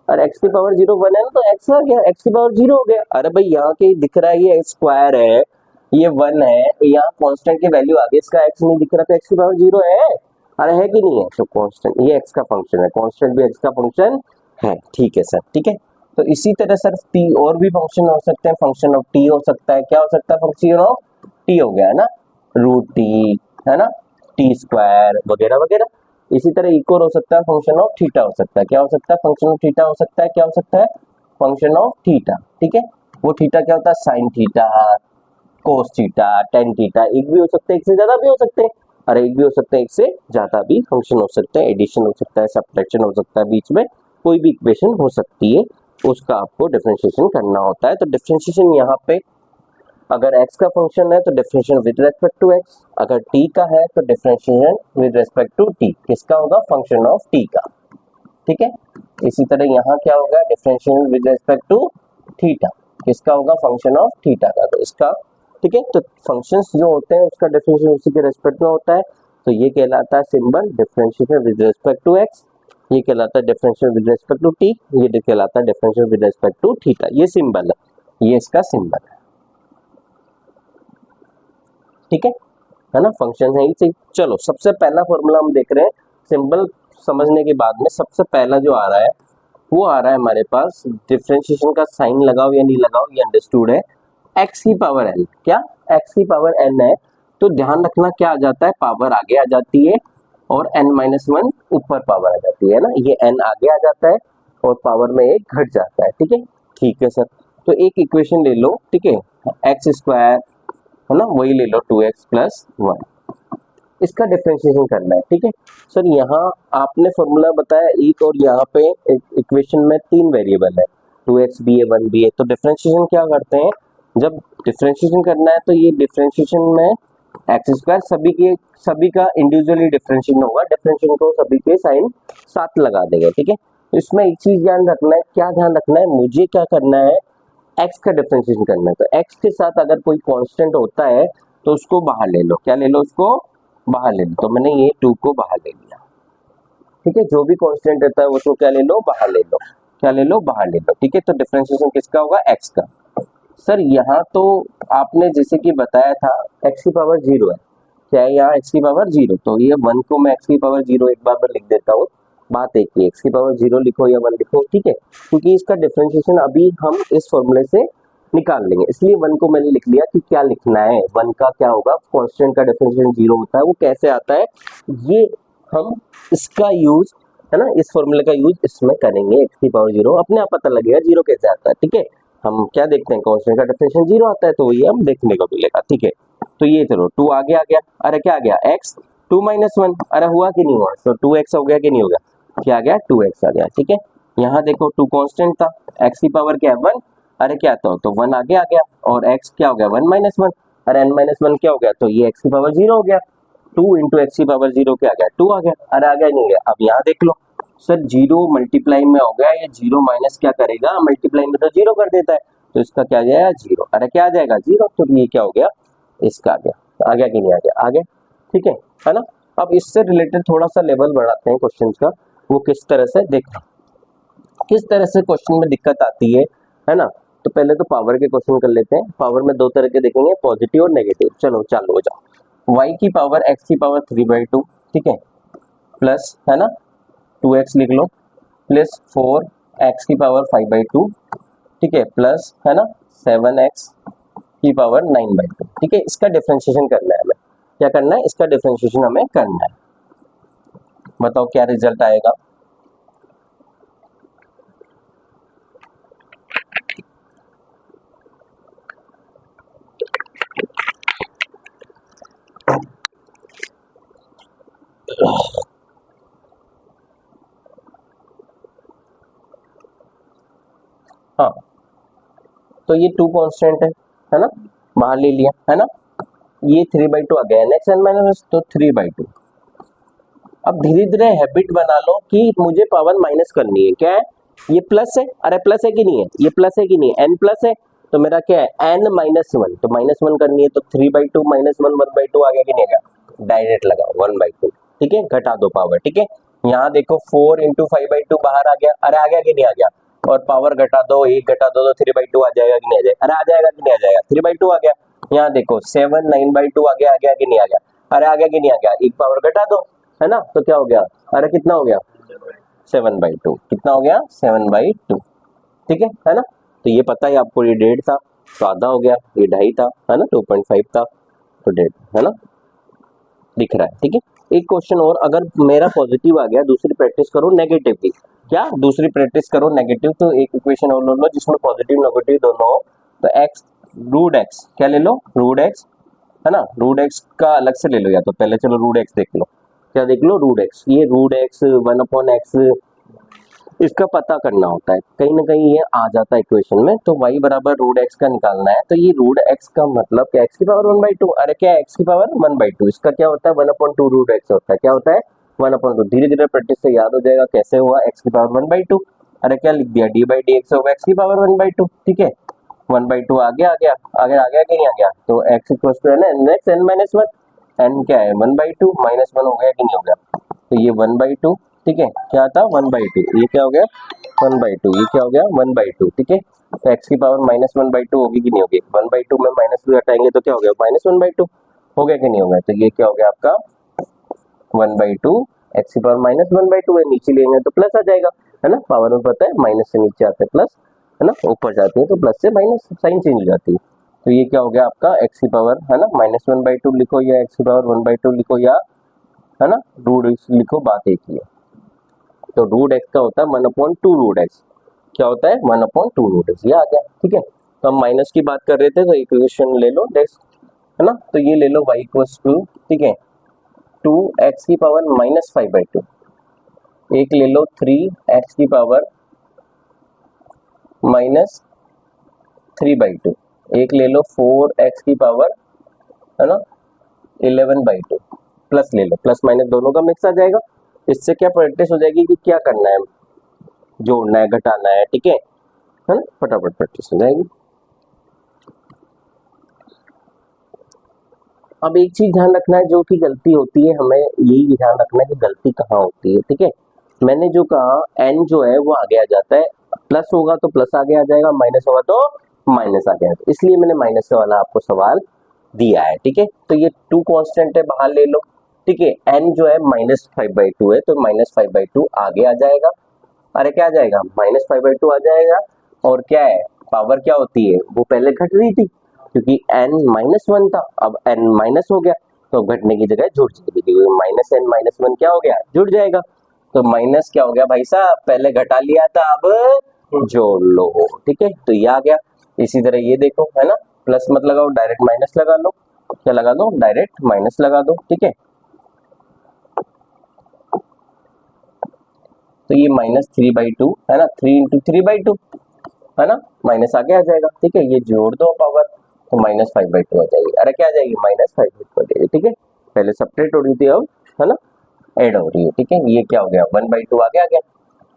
और एक्स की पावर 0 1 है ना, तो एक्स आ गया, एक्स की पावर 0 हो गया। अरे भाई यहाँ के दिख रहा है ये स्क्वायर है, ये 1 है, यहाँ कांस्टेंट की वैल्यू आगे इसका एक्स नहीं दिख रहा तो एक्स की पावर 0 है। अरे है कि नहीं है? तो कांस्टेंट ये एक्स का फंक्शन है, कांस्टेंट भी एक्स का फंक्शन है, ठीक है सर, ठीक है। तो इसी तरह सर टी और भी फंक्शन हो सकते हैं, फंक्शन ऑफ टी हो सकता है, क्या हो सकता है, फंक्शन ऑफ टी हो गया है ना, रूट टी है ना, टी स्क्वायर वगैरह वगैरह। इसी तरह इक्वल हो सकता है, फंक्शन ऑफ थीटा हो सकता है, क्या हो सकता है, फंक्शन ऑफ थीटा हो सकता है, क्या हो सकता है, फंक्शन ऑफ थीटा, ठीक है। वो थीटा क्या होता है, sine theta, cos theta, tan theta, एक भी हो सकते हैं, एक से ज्यादा भी हो सकते हैं। अरे एक भी हो सकता है, एक से ज्यादा भी फंक्शन हो सकता है, एडिशन हो सकता है, सब्ट्रैक्शन हो सकता है, बीच में कोई भी इक्वेशन हो सकती है, उसका आपको डिफरेंशिएशन करना होता है। तो डिफरेंशिएशन यहाँ पे अगर x का फंक्शन है तो differentiation with respect to x, अगर t का है तो differentiation with respect to t, किसका होगा, फंक्शन ऑफ t का, ठीक है। इसी तरह यहाँ क्या होगा, differentiation with respect to theta, किसका होगा, फंक्शन ऑफ थीटा का, तो इसका, ठीक है। तो फंक्शंस जो होते हैं उसका डिफरेंशिएशन उसी के रेस्पेक्ट में होता है, तो ये कहलाता है symbol differentiation with respect to x, ये कहलाता है differentiation with respect to t, ये कहलाता है differentiation with respect to theta. ये सिंबल है, ये इसका सिंबल है, ठीक है ना, फंक्शन है ही। चलो सबसे पहला फॉर्मूला हम देख रहे हैं, सिंबल समझने के बाद में सबसे पहला जो आ रहा है वो आ रहा है हमारे पास, डिफरेंशिएशन का साइन लगाओ या नहीं लगाओ ये अंडरस्टूड है, x की पावर n, क्या x की पावर n है, तो ध्यान रखना क्या आ जाता है, पावर आगे आ जाती है और n-1 ऊपर पावर आ जाती है ना, ये n आगे आ जाता है और पावर में एक घट जाता है, ठीक है, ठीक है सर। तो एक इक्वेशन ले लो, ठीक है, एक्स स्क्वायर है ना, वही ले लो 2x प्लस 1, इसका डिफरेंशिएशन करना है, ठीक है सर। यहाँ आपने फॉर्मूला बताया एक, और यहाँ पे इक्वेशन में 3 वेरिएबल है, 2x भी है 1 भी है, तो डिफरेंशिएशन क्या करते हैं, जब डिफरेंशिएशन करना है तो ये डिफरेंशिएशन में एक्स स्क्वायर सभी का इंडिविजुअली डिफरेंशिएशन होगा, डिफरेंशिएशन को सभी के साइन साथ लगा देंगे, ठीक है। तो इसमें एक चीज ध्यान रखना है, क्या ध्यान रखना है, मुझे क्या करना है, x का डिफरेंशिएशन करना है, तो x के साथ अगर कोई कांस्टेंट होता है तो उसको बाहर ले लो, क्या ले लो, उसको बाहर ले लो, तो मैंने ये 2 को बाहर ले लिया, ठीक है, जो भी कांस्टेंट रहता है उसको क्या ले लो, बाहर ले लो, क्या ले लो, बाहर ले लो, ठीक है। तो डिफरेंशिएशन किसका होगा, x का। सर यहाँ तो आपने जैसे कि बताया था x की पावर 0 है, क्या है यहाँ x की पावर 0, तो ये 1 को मैं x की पावर 0 एक बार लिख देता हूँ, बात एक ही, x की पावर 0 लिखो या 1 लिखो, ठीक है, क्योंकि इसका डिफरेंशिएशन अभी हम इस फॉर्मूले से निकाल लेंगे, इसलिए 1 को मैंने लिख लिया कि क्या लिखना है, 1 का क्या होगा, कांस्टेंट का डिफरेंशिएशन 0 होता है, वो कैसे आता है, ये हम इसका यूज है ना, इस फॉर्मूले का यूज इसमें करेंगे, x की पावर 0 अपने आप पता लगेगा 0 कैसे आता है, ठीक है। हम क्या देखते हैं, कांस्टेंट का डिफरेंशिएशन 0 आता है, तो ये हम देखने को मिलेगा, ठीक है। तो ये चलो 2 आगे आ गया, अरे क्या आ गया, x 2-1, अरे हुआ कि नहीं हुआ, तो 2x हो गया कि नहीं हो गया, क्या आ गया, 2x आ गया, ठीक है। यहाँ देखो 2 कांस्टेंट था, x की पावर क्या है 1, अरे क्या था, तो 1 आगे आ गया, और x क्या हो गया 1-1, अरे n-1 क्या हो गया, तो ये x की पावर 0 हो गया, 2 इंटू एक्स की पावर 0 क्या आ गया, 2 आ गया, अरे आ गया नहीं गया। अब यहाँ देख लो सर 0 मल्टीप्लाई में हो गया, ये 0 माइनस क्या करेगा, मल्टीप्लाई में तो 0 कर देता है, तो इसका क्या आ जाएगा 0, अरे क्या आ जाएगा 0, तो ये क्या हो गया, इसका आ गया कि नहीं आ गया, आ गया, ठीक है ना। अब इससे रिलेटेड थोड़ा सा लेवल बढ़ाते हैं क्वेश्चन का, वो किस तरह से देखना, किस तरह से क्वेश्चन में दिक्कत आती है ना। तो पहले तो पावर के क्वेश्चन कर लेते हैं, पावर में 2 तरह के देखेंगे, पॉजिटिव और नेगेटिव। चलो चालू हो जाओ, y की पावर x की पावर 3/2, ठीक है, प्लस है ना 2x लिख लो, प्लस 4x की पावर 5/2, ठीक है, प्लस है ना 7x की पावर 9/2, ठीक है। इसका डिफरेंशिएशन करना है हमें, क्या करना है, इसका डिफरेंशिएशन हमें करना है, बताओ क्या रिजल्ट आएगा। हाँ तो ये 2 कांस्टेंट है ना, बाहर ले लिया है ना, ये 3/2 आ गया nx n माइनस, तो 3/2। अब धीरे धीरे हैबिट बना लो कि मुझे पावर माइनस करनी है। क्या है ये, प्लस है, अरे प्लस है कि नहीं है, ये प्लस है कि नहीं है, n प्लस है, तो मेरा क्या है n माइनस वन, तो -1 करनी है, तो 3/2 -1 1/2 आ गया कि नहीं आ गया, डायरेक्ट लगाओ 1/2। ठीक है, घटा दो पावर। ठीक है, यहाँ देखो 4 × 5/2 बाहर आ गया, अरे आ गया कि नहीं आ गया, और पावर घटा दो, 1 घटा दो तो 3/2 आ जाएगा कि नहीं आ जाएगा, अरे आ जाएगा कि नहीं आ जाएगा, 3/2 आ गया। यहाँ देखो 7 9/2 आ गया कि नहीं आ गया, अरे आ गया कि नहीं आ गया, एक पावर घटा दो, है ना, तो क्या हो गया, अरे कितना हो गया 7/2, कितना हो गया 7/2। ठीक है ना, तो ये पता है आपको, ये 1.5 था तो आधा हो गया, ये 2.5 था, है ना, 2.5 था तो 1.5, है ना, दिख रहा है। ठीक है, एक क्वेश्चन और, अगर मेरा पॉजिटिव आ गया, दूसरी प्रैक्टिस करो नेगेटिव की, क्या दूसरी प्रैक्टिस करो नेगेटिव, तो एक इक्वेशन और ले लो जिसमें पॉजिटिव नेगेटिव दोनों हो, तो x √x, क्या ले लो √x, है ना, √x का अलग से ले लो, या तो पहले चलो √x देख लो, क्या देख लो √x, ये √x 1/x इसका पता करना होता है, कहीं ना कहीं ये आ जाता है इक्वेशन में, तो y बराबर √x का निकालना है, तो ये √x का मतलब क्या, x की पावर 1/2, अरे क्या है x की पावर 1/2, इसका क्या होता है 1/2 √x होता है, क्या होता है 1/2, धीरे धीरे प्रैक्टिस से याद हो जाएगा कैसे हुआ, x की पावर 1/2, अरे क्या लिख दिया d/dx होगा x की पावर 1/2। ठीक है, 1/2 आ गया कि नहीं आ गया, तो x इक्वल्स टू है ना nx n minus one, n क्या है 1/2, -1 हो गया कि नहीं हो गया, तो ये 1/2। ठीक है, क्या था 1/2, ये क्या हो गया 1/2, ये क्या हो गया 1/2। ठीक है, तो x की पावर -1/2 होगी कि नहीं होगी, 1/2 में -2 हटाएंगे तो क्या हो गया -1/2 हो गया कि नहीं हो गया, तो ये क्या हो गया आपका 1/2, x की पावर -1/2 है, नीचे लेंगे तो प्लस आ जाएगा, है ना, पावर में पता है माइनस से नीचे आते हैं प्लस, है ना, ऊपर जाते हैं तो प्लस से माइनस साइन चेंज हो जाती है, तो ये क्या हो गया आपका x की पावर, है ना, -1/2 लिखो या x की पावर 1/2 लिखो, या है ना √x लिखो, बात एक ही है। तो √x का होता है 1/2 √x, क्या होता है 1/2 √x, ये आ गया। ठीक है, तो हम माइनस की बात कर रहे थे, तो इक्वेशन ले लो नेक्स्ट, है ना, तो ये ले लो y इक्वल्स टू, ठीक है 2x की पावर -5/2, एक ले लो 3x की पावर -3/2, एक ले लो 4x की पावर, है ना 11/2, प्लस ले लो, प्लस माइनस दोनों का मिक्स आ जाएगा, इससे क्या प्रैक्टिस हो जाएगी कि क्या करना है, जोड़ना है घटाना है। ठीक है ना, फटाफट प्रैक्टिस हो जाएगी। अब एक चीज ध्यान रखना है, जो कि गलती होती है, हमें यही ध्यान रखना है कि गलती कहाँ होती है। ठीक है, मैंने जो कहा n जो है वो आगे आ जाता है, प्लस होगा तो प्लस आगे आ जाएगा, माइनस होगा तो माइनस आ जाएगा, इसलिए मैंने माइनस वाला आपको सवाल दिया है। ठीक है, तो ये 2 कांस्टेंट है, बाहर ले लो। ठीक है, n जो है -5/2 है, तो -5/2 आगे आ जाएगा, अरे क्या आ जाएगा -5/2 आ जाएगा, और क्या है पावर क्या होती है, वो पहले घट रही थी क्योंकि n-1 था, अब n माइनस हो गया तो घटने की जगह जुड़ जाएगी, क्योंकि -n-1 क्या हो गया जुड़ जाएगा, तो माइनस क्या हो गया भाई साहब, पहले घटा लिया था अब जोड़ लो। ठीक है, तो ये आ गया। इसी तरह ये देखो, है ना, प्लस मत लगाओ, डायरेक्ट माइनस लगा लो, क्या लगा दो डायरेक्ट माइनस लगा दो। ठीक है, तो ये -3/2 है ना, 3 × 3/2 है ना, माइनस आगे आ जाएगा। ठीक है, ये जोड़ दो पावर, तो -5/2 आ जाएगी, अरे क्या आ जाएगी -5/2 आ जाएगी। ठीक है, पहले सेपरेट हो रही थी, अब है ना ऐड हो रही है। ठीक है, ये क्या हो गया 1/2 आगे आ गया,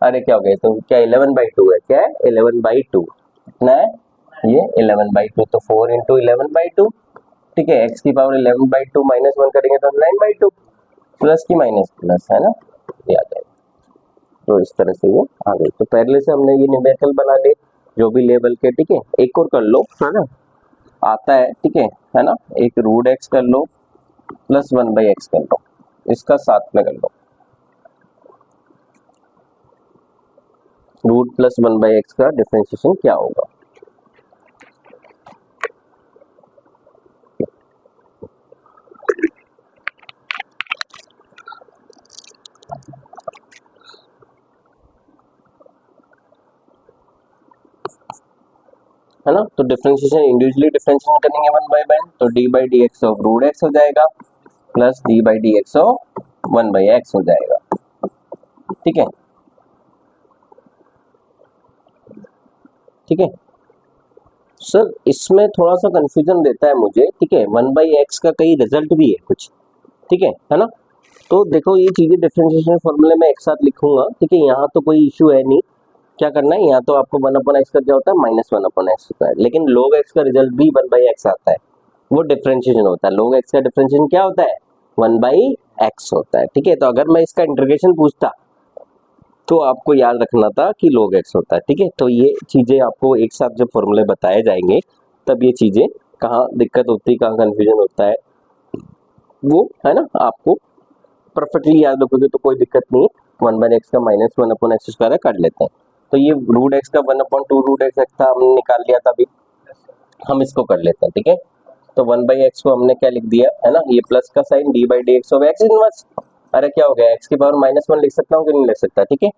अरे क्या हो गया, तो क्या 11/2 है, क्या है 11/2, कितना है ये 11/2, तो 4 × 11/2। ठीक है, x की पावर 11/2 -1 करेंगे तो 9/2, प्लस की माइनस प्लस, है ना, ये आ जाएगा। तो इस तरह से ये आ गई, तो पहले से हमने ये न्यूमेरिकल बना ले जो भी लेवल के। ठीक है, एक और कर लो, है ना, आता है। ठीक है ना, एक √x कर लो प्लस 1/x कर लो, इसका साथ में कर लो, रूट प्लस 1/x का डिफरेंशिएशन क्या होगा। है ना, तो डिफरेंशिएशन इंडिविजुअली डिफरेंशिएशन करेंगे 1/1, तो d/dx ऑफ √x हो जाएगा प्लस d/dx ऑफ 1/x हो जाएगा। ठीक है, ठीक है, सर इसमें थोड़ा सा कंफ्यूजन देता है मुझे, ठीक है, 1/x का कई रिजल्ट भी है कुछ, ठीक है ना। तो देखो ये चीजें डिफरेंशिएशन फॉर्मूले में एक साथ लिखूंगा, ठीक है, यहाँ तो कोई इशू है नहीं। क्या करना है, यहाँ तो आपको 1/x का क्या होता है, -1/x होता है, लेकिन log x का रिजल्ट भी 1/x आता है, वो डिफरेंशिएशन होता है। log x का डिफरेंशिएशन क्या होता है, 1/x होता है, ठीक है। तो अगर मैं इसका इंटीग्रेशन पूछता तो आपको याद रखना था कि log x होता है, ठीक है। तो ये चीजें आपको एक साथ जब फॉर्मूले बताए जाएंगे तब ये चीजें कहाँ दिक्कत होती है, कहाँ कंफ्यूजन होता है, वो है ना आपको परफेक्टली याद रखोगे तो कोई दिक्कत नहीं है। 1/x का -1/x² है, कर लेते हैं। तो ये √x का 1/2√x था, हमने निकाल लिया था अभी, हम इसको कर लेते हैं, ठीक है। तो 1/x को हमने क्या लिख दिया है ना, ये प्लस का sign d/dx of x inverse. अरे क्या हो गया, x की पावर -1 लिख सकता हूँ कि नहीं लिख सकता, ठीक है।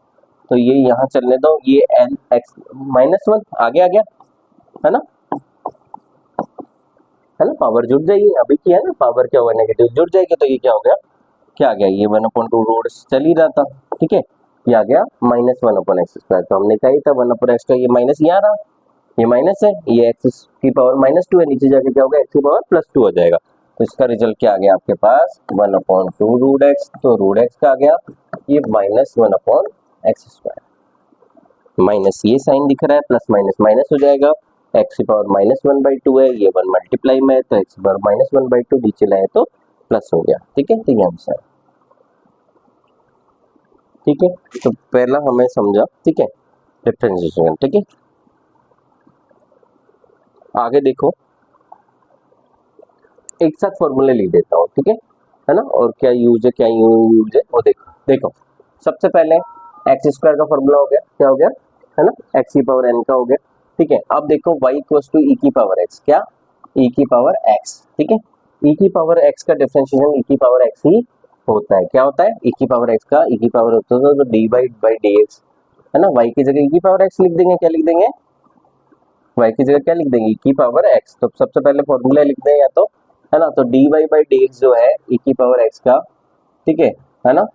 तो ये यहाँ चलने दो, ये n x -1 आगे आ गया है ना, है ना, पावर जुड़ जाएगी, अभी किया ना, पावर क्या होगा, नेगेटिव जुड़ जाएगी, तो ये क्या हो गया, क्या आ गया, ये 1/2 चल ही रहा था, ठीक है, ये आ गया -1/x²। तो हमने कहा ही था 1/x का ये माइनस यहाँ रहा, ये माइनस है, ये x की पावर -2 है, नीचे जाके क्या होगा, x की पावर +2 हो जाएगा। तो इसका रिजल्ट क्या आ गया आपके पास, 1/2√x। तो √x का आ गया ये -1/x², माइनस ये साइन दिख रहा है, प्लस माइनस माइनस हो जाएगा, x की पावर -1/2 है, ये 1 मल्टीप्लाई में है, तो x की पावर -1/2 नीचे लाए तो प्लस हो गया, ठीक है। तो ये आंसर, ठीक है। तो पहला हमें समझा, ठीक है, डिफरेंशिएशन, ठीक है। आगे देखो, एक साथ फॉर्मूले लिख देता हूँ, ठीक है ना, और क्या यूज है, क्या यूज है वो देखो। देखो सबसे पहले x² का फॉर्मूला हो गया, क्या हो गया, है ना, x की पावर n का हो गया, ठीक है। अब देखो y = e की पावर x, क्या, e की पावर x, ठीक है। e की पावर x का डिफरेंशिएशन e की पावर x ही होता है, क्या होता है, e की पावर x का e की पावर होता है तो d/dx, है ना, y की जगह e की पावर x लिख देंगे, क्या लिख देंगे, y की जगह क्या लिख देंगे, e की पावर x। तो सबसे पहले फॉर्मूला लिख दें या तो, है ना, तो dy/dx जो है e की पावर x का, ठीक है ना,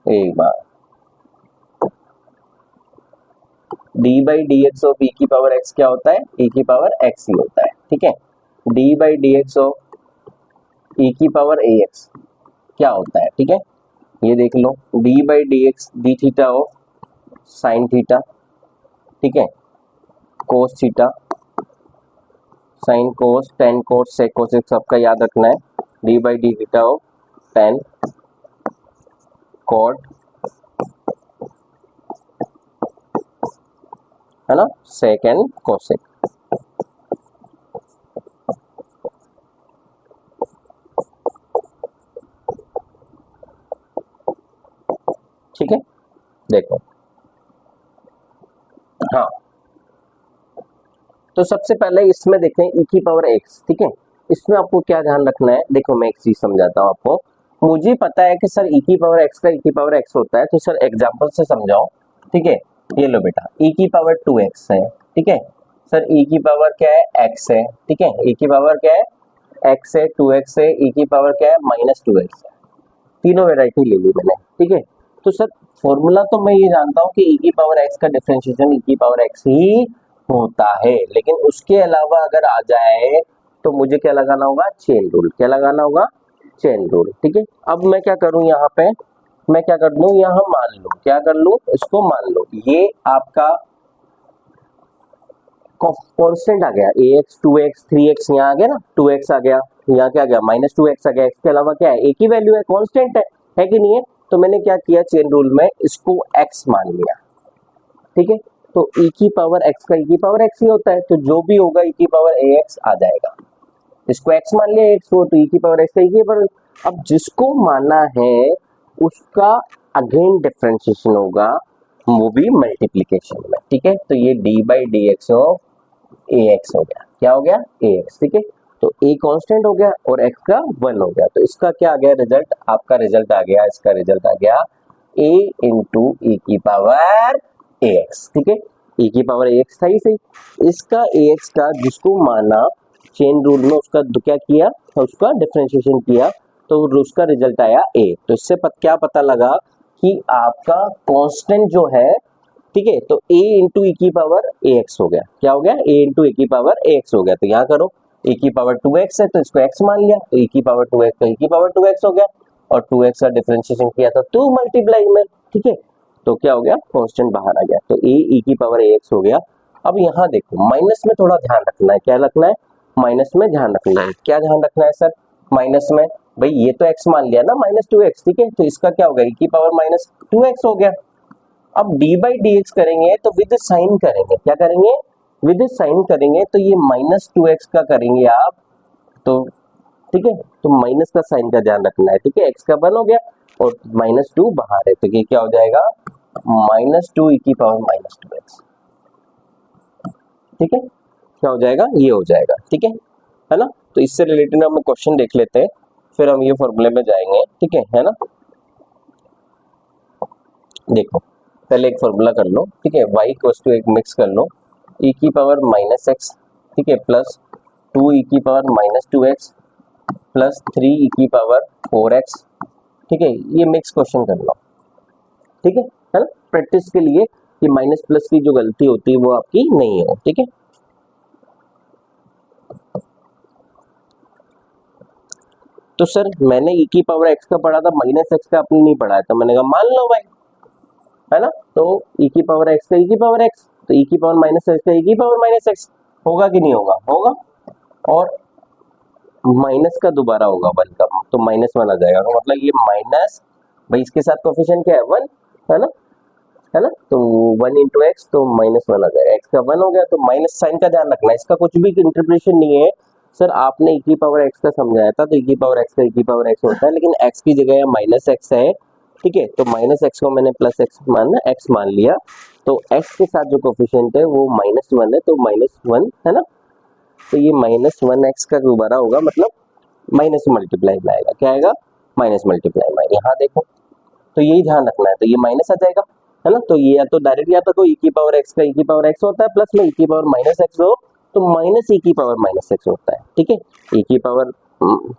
एक बार d/dx ऑफ e की पावर x क्या होता है, e की पावर x ही होता है, ठीक है। d/dx ऑफ e की पावर ax क्या होता है, ठीक है, ये देख लो, d/dx d theta of sine theta, ठीक है, cos theta, sine cos, tan cos, sec cos, सबका याद रखना है, d/d theta of tan cot, है ना, सेक एंड कोसेक, ठीक है। देखो हाँ, तो सबसे पहले इसमें देखते हैं e की पावर x, ठीक है। इसमें आपको क्या ध्यान रखना है, देखो मैं एक चीज समझाता हूँ आपको। मुझे पता है कि सर e की पावर x का e की पावर x होता है, तो सर एग्जांपल से समझाओ, ठीक है। ये लो बेटा, e की पावर 2x है, ठीक है, सर e की पावर क्या है, x है, ठीक है, e की पावर क्या है, x है, 2x है, e की पावर क्या है, -2x है, तीनों वेराइटी ले ली मैंने, ठीक है। तो सर फॉर्मूला तो मैं ये जानता हूँ कि e की पावर x का डिफरेंशिएशन e की पावर x ही होता है, लेकिन उसके अलावा अगर आ जाए तो मुझे क्या लगाना होगा, चेन रूल, क्या लगाना होगा, चेन रूल, ठीक है। अब मैं क्या करूं, यहाँ पे मैं क्या कर लूं, यहाँ मान लूं, क्या कर लूं, इसको मान लो, ये आपका कांस्टेंट आ गया, ax 2x 3x यहाँ आ गया ना, 2x आ गया, यहाँ क्या आ गया, -2x आ गया, x के अलावा क्या है, एक ही वैल्यू है, कांस्टेंट है कि नहीं है। तो मैंने क्या किया, चेन रूल में इसको x मान लिया, ठीक है। तो e की पावर x का e की पावर x ही होता है, तो जो भी होगा e की पावर ax आ जाएगा, इसको x मान लिया, x हो तो e की पावर x का e की पावर। अब जिसको माना है उसका अगेन डिफरेंशिएशन होगा, वो भी मल्टीप्लीकेशन में, ठीक है। तो ये d/dx ऑफ ax हो गया, क्या हो गया, ax, ठीक है। तो a कांस्टेंट हो गया और x का 1 हो गया, तो इसका क्या आ गया रिजल्ट, आपका रिजल्ट आ गया, इसका रिजल्ट आ गया a इंटू e की पावर ax, ठीक है, e की पावर ax था ही सही, इसका ax का जिसको माना चेन रूल में, उसका क्या किया, उसका डिफरेंशिएशन किया, तो उसका रिजल्ट आया a। तो इससे क्या पता लगा कि आपका कांस्टेंट जो है, ठीक है। तो a इंटू ई की पावर ax हो गया, क्या हो गया, a इंटू ए की पावर ax हो गया। तो यहाँ करो e की पावर 2x है तो इसको x मान लिया, तो e की पावर 2x तो e की पावर 2x हो गया, और 2x का डिफरेंशिएशन किया था 2 मल्टीप्लाई में, ठीक है। तो क्या हो गया, कांस्टेंट बाहर आ गया, तो a e की पावर ax हो गया। अब यहाँ देखो माइनस में थोड़ा ध्यान रखना है, क्या रखना है, माइनस में ध्यान रखना है। क्या ध्यान रखना है सर, माइनस में, भाई ये तो x मान लिया ना -2x, ठीक है। तो इसका क्या होगा, e की पावर -2x हो गया। अब d बाई डी एक्स करेंगे तो विद साइन करेंगे, क्या करेंगे, विद साइन करेंगे, तो ये -2x का करेंगे आप, तो ठीक है, तो माइनस का साइन का ध्यान रखना है, ठीक है। x का 1 हो गया और -2 बाहर है, तो ये क्या हो जाएगा, -2 e की पावर -2x, ठीक है, क्या हो जाएगा, ये हो जाएगा, ठीक है ना। तो इससे रिलेटेड हम क्वेश्चन देख लेते हैं, फिर हम ये फॉर्मूले में जाएंगे, ठीक है ना। देखो पहले एक फॉर्मूला कर लो, ठीक है, y इक्वल्स टू एक मिक्स कर लो, e की पावर -x, ठीक है, प्लस 2 e की पावर -2x प्लस 3 e की पावर 4x, ठीक है, ये मिक्स क्वेश्चन कर लो, ठीक है ना। प्रैक्टिस के लिए कि माइनस प्लस की जो गलती होती है वो आपकी नहीं हो, ठीक है। तो सर मैंने e की पावर x का पढ़ा था, -x का आपने नहीं पढ़ा है, तो मैंने कहा मान लो भाई, है ना। तो e की पावर x का e की पावर x, तो e की पावर -x का e की पावर -x होगा कि नहीं होगा, होगा, और माइनस का दोबारा होगा 1 का, तो -1 आ जाएगा, तो मतलब ये माइनस, भाई इसके साथ कोफिशिएंट क्या है 1, है ना, है ना, तो 1 इंटू एक्स, तो -1 आ जाएगा, x का 1 हो गया, तो माइनस साइन का ध्यान रखना है, इसका कुछ भी इंटरप्रिटेशन नहीं है। सर आपने e की पावर x का समझाया था, तो e की पावर x का e की पावर x होता है, लेकिन x की जगह -x है, ठीक है, तो -x को मैंने +x x मान लिया, तो x के साथ जो कोफिशिएंट है वो -1 है, तो -1 है ना, तो ये -1x का दोबारा होगा, मतलब माइनस मल्टीप्लाई में आएगा, क्या आएगा, माइनस मल्टीप्लाई में। यहाँ देखो तो यही ध्यान रखना है, तो ये माइनस आ जाएगा, है ना, तो ये या तो डायरेक्ट या तो e की पावर x का e की पावर x होता है, प्लस में e की पावर -x हो, तो माइनस e की पावर -x होता है, ठीक है, e की पावर,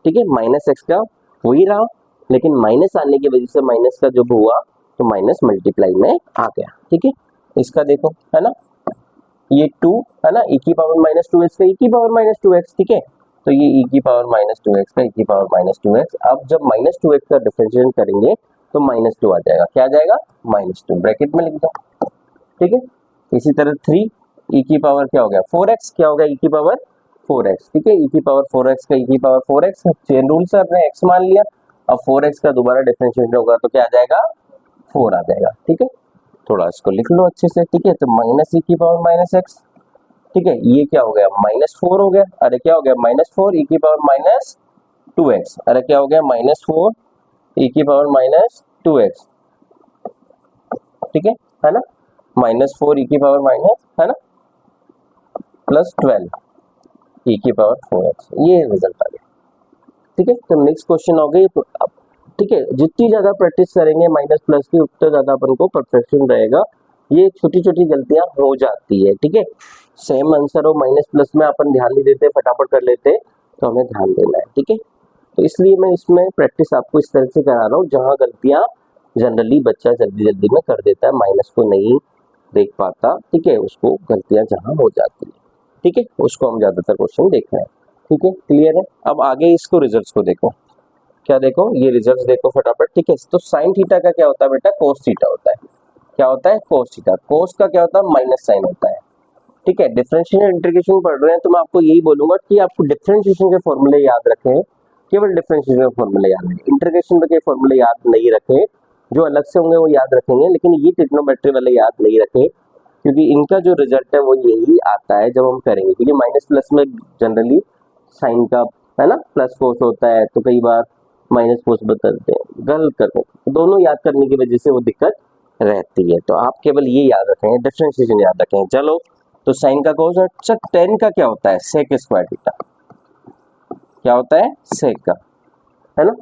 ठीक है, -x का हो ही रहा, लेकिन माइनस आने की वजह से माइनस का जब हुआ तो माइनस मल्टीप्लाई में आ गया, ठीक है। इसका देखो, है ना, ये 2 है ना, e की पावर -2x का e की पावर -2x, ठीक है, तो ये e की पावर -2x का e की पावर -2x, अब जब -2x का डिफरेंशिएट करेंगे तो -2 आ जाएगा, क्या आ जाएगा, -2 ब्रैकेट में लिख दो, ठीक है। इसी तरह 3 e की पावर क्या हो गया 4x, क्या हो गया e की पावर 4x, ठीक है, e की पावर 4x का e की पावर 4x, चेन रूल से आपने x मान लिया, अब 4x का दोबारा डिफरेंशिएट होगा तो क्या आ जाएगा, 4 आ जाएगा, ठीक है। थोड़ा इसको लिख लो अच्छे से, ठीक है, तो -e की पावर -x, ठीक है, ये क्या हो गया -4 हो गया, अरे क्या हो गया -4 e की पावर -2x, अरे क्या हो गया -4 e की पावर -2x, ठीक है ना, -4 e की पावर माइनस, है ना, प्लस 12 e की पावर 4x, ये रिजल्ट आ गया, ठीक है। तो नेक्स्ट क्वेश्चन हो गई, तो अब ठीक है, जितनी ज्यादा प्रैक्टिस करेंगे माइनस प्लस की उतना ज्यादा अपन को परफेक्शन रहेगा, ये छोटी छोटी गलतियां हो जाती है, ठीक है। सेम आंसर हो माइनस प्लस में अपन ध्यान नहीं देते, फटाफट कर लेते, तो हमें ध्यान देना है, ठीक है। तो इसलिए मैं इसमें प्रैक्टिस आपको इस तरह से करा रहा हूँ, जहाँ गलतियां जनरली बच्चा जल्दी जल्दी में कर देता है, माइनस को नहीं देख पाता, ठीक है, उसको गलतियां जहाँ हो जाती है, ठीक है, उसको हम ज्यादातर क्वेश्चन देख रहे हैं, ठीक है, क्लियर है। अब आगे इसको रिजल्ट्स को देखो, क्या देखो, ये रिजल्ट्स देखो फटाफट, ठीक है। तो साइन थीटा का क्या होता है बेटा, कोस थीटा होता है, क्या होता है, कोस थीटा, कोस का क्या होता है, माइनस साइन होता है, ठीक है। डिफरेंशिएशन इंटीग्रेशन पढ़ रहे हैं तो मैं आपको यही बोलूंगा कि आपको डिफरेंशिएशन के फॉर्मूले याद रखें, केवल डिफरेंशिएशन के फॉर्मूले याद रखें, इंटीग्रेशन के फॉर्मूले याद नहीं रखें, जो अलग से होंगे वो याद रखेंगे, लेकिन ये ट्रिग्नोमेट्री वाले याद नहीं रखें, क्योंकि इनका जो रिजल्ट है वो यही आता है जब हम करेंगे, क्योंकि माइनस प्लस में जनरली साइन का, है ना, प्लस कोस होता है, तो कई बार माइनस कोस बदलते हैं, गलत करते हैं, दोनों याद करने की वजह से वो दिक्कत रहती है, तो आप केवल ये याद रखें, डिफरेंशिएशन याद रखें। चलो, तो साइन का कोस, अच्छा टेन का क्या होता है, सेक स्क्वायर थीटा, क्या होता है, सेक का, है ना,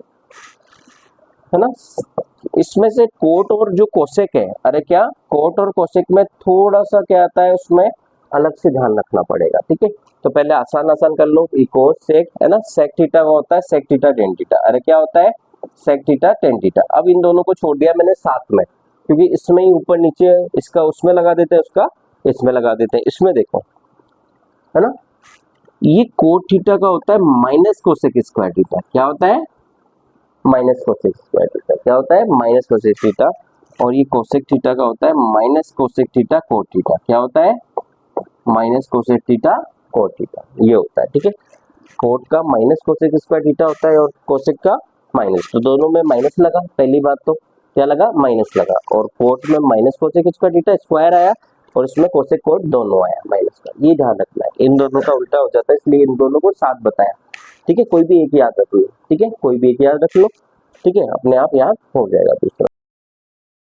है ना। इसमें से कोट और जो कोसेक है, अरे क्या, कोट और कोसेक में थोड़ा सा क्या आता है, उसमें अलग से ध्यान रखना पड़ेगा, ठीक है। तो पहले आसान आसान कर लो, कोस सेक, है ना, सेक थीटा का होता है सेक थीटा टेन थीटा, अरे क्या होता है, सेक थीटा टेन थीटा। अब इन दोनों को छोड़ दिया मैंने साथ में, क्योंकि इसमें ही ऊपर नीचे इसका उसमें लगा देते हैं, उसका इसमें लगा देते हैं। इसमें देखो, है ना, ये कोट थीटा का होता है माइनस कोसेक स्क्वायर थीटा। क्या होता है? Minus cosec square theta. क्या होता है? Minus cosec theta. और ये कोसेक थीटा का होता है minus cosec theta cot theta. क्या होता है? Minus cosec theta cot theta, ये होता है। ठीक है, कोट का माइनस कोसेक स्क्वायर थीटा होता है और कोसेक का माइनस, तो दोनों में माइनस लगा। पहली बात तो क्या लगा? माइनस लगा। और कोट में minus cosec square theta square आया और इसमें कोसेक कोट दोनों आया माइनस का। ये ध्यान रखना है, इन दोनों का उल्टा हो जाता है, इसलिए इन दोनों को साथ बताया। ठीक है, कोई भी एक याद रख लो। ठीक है, कोई भी एक याद रख लो। ठीक है, अपने आप याद हो जाएगा दूसरा।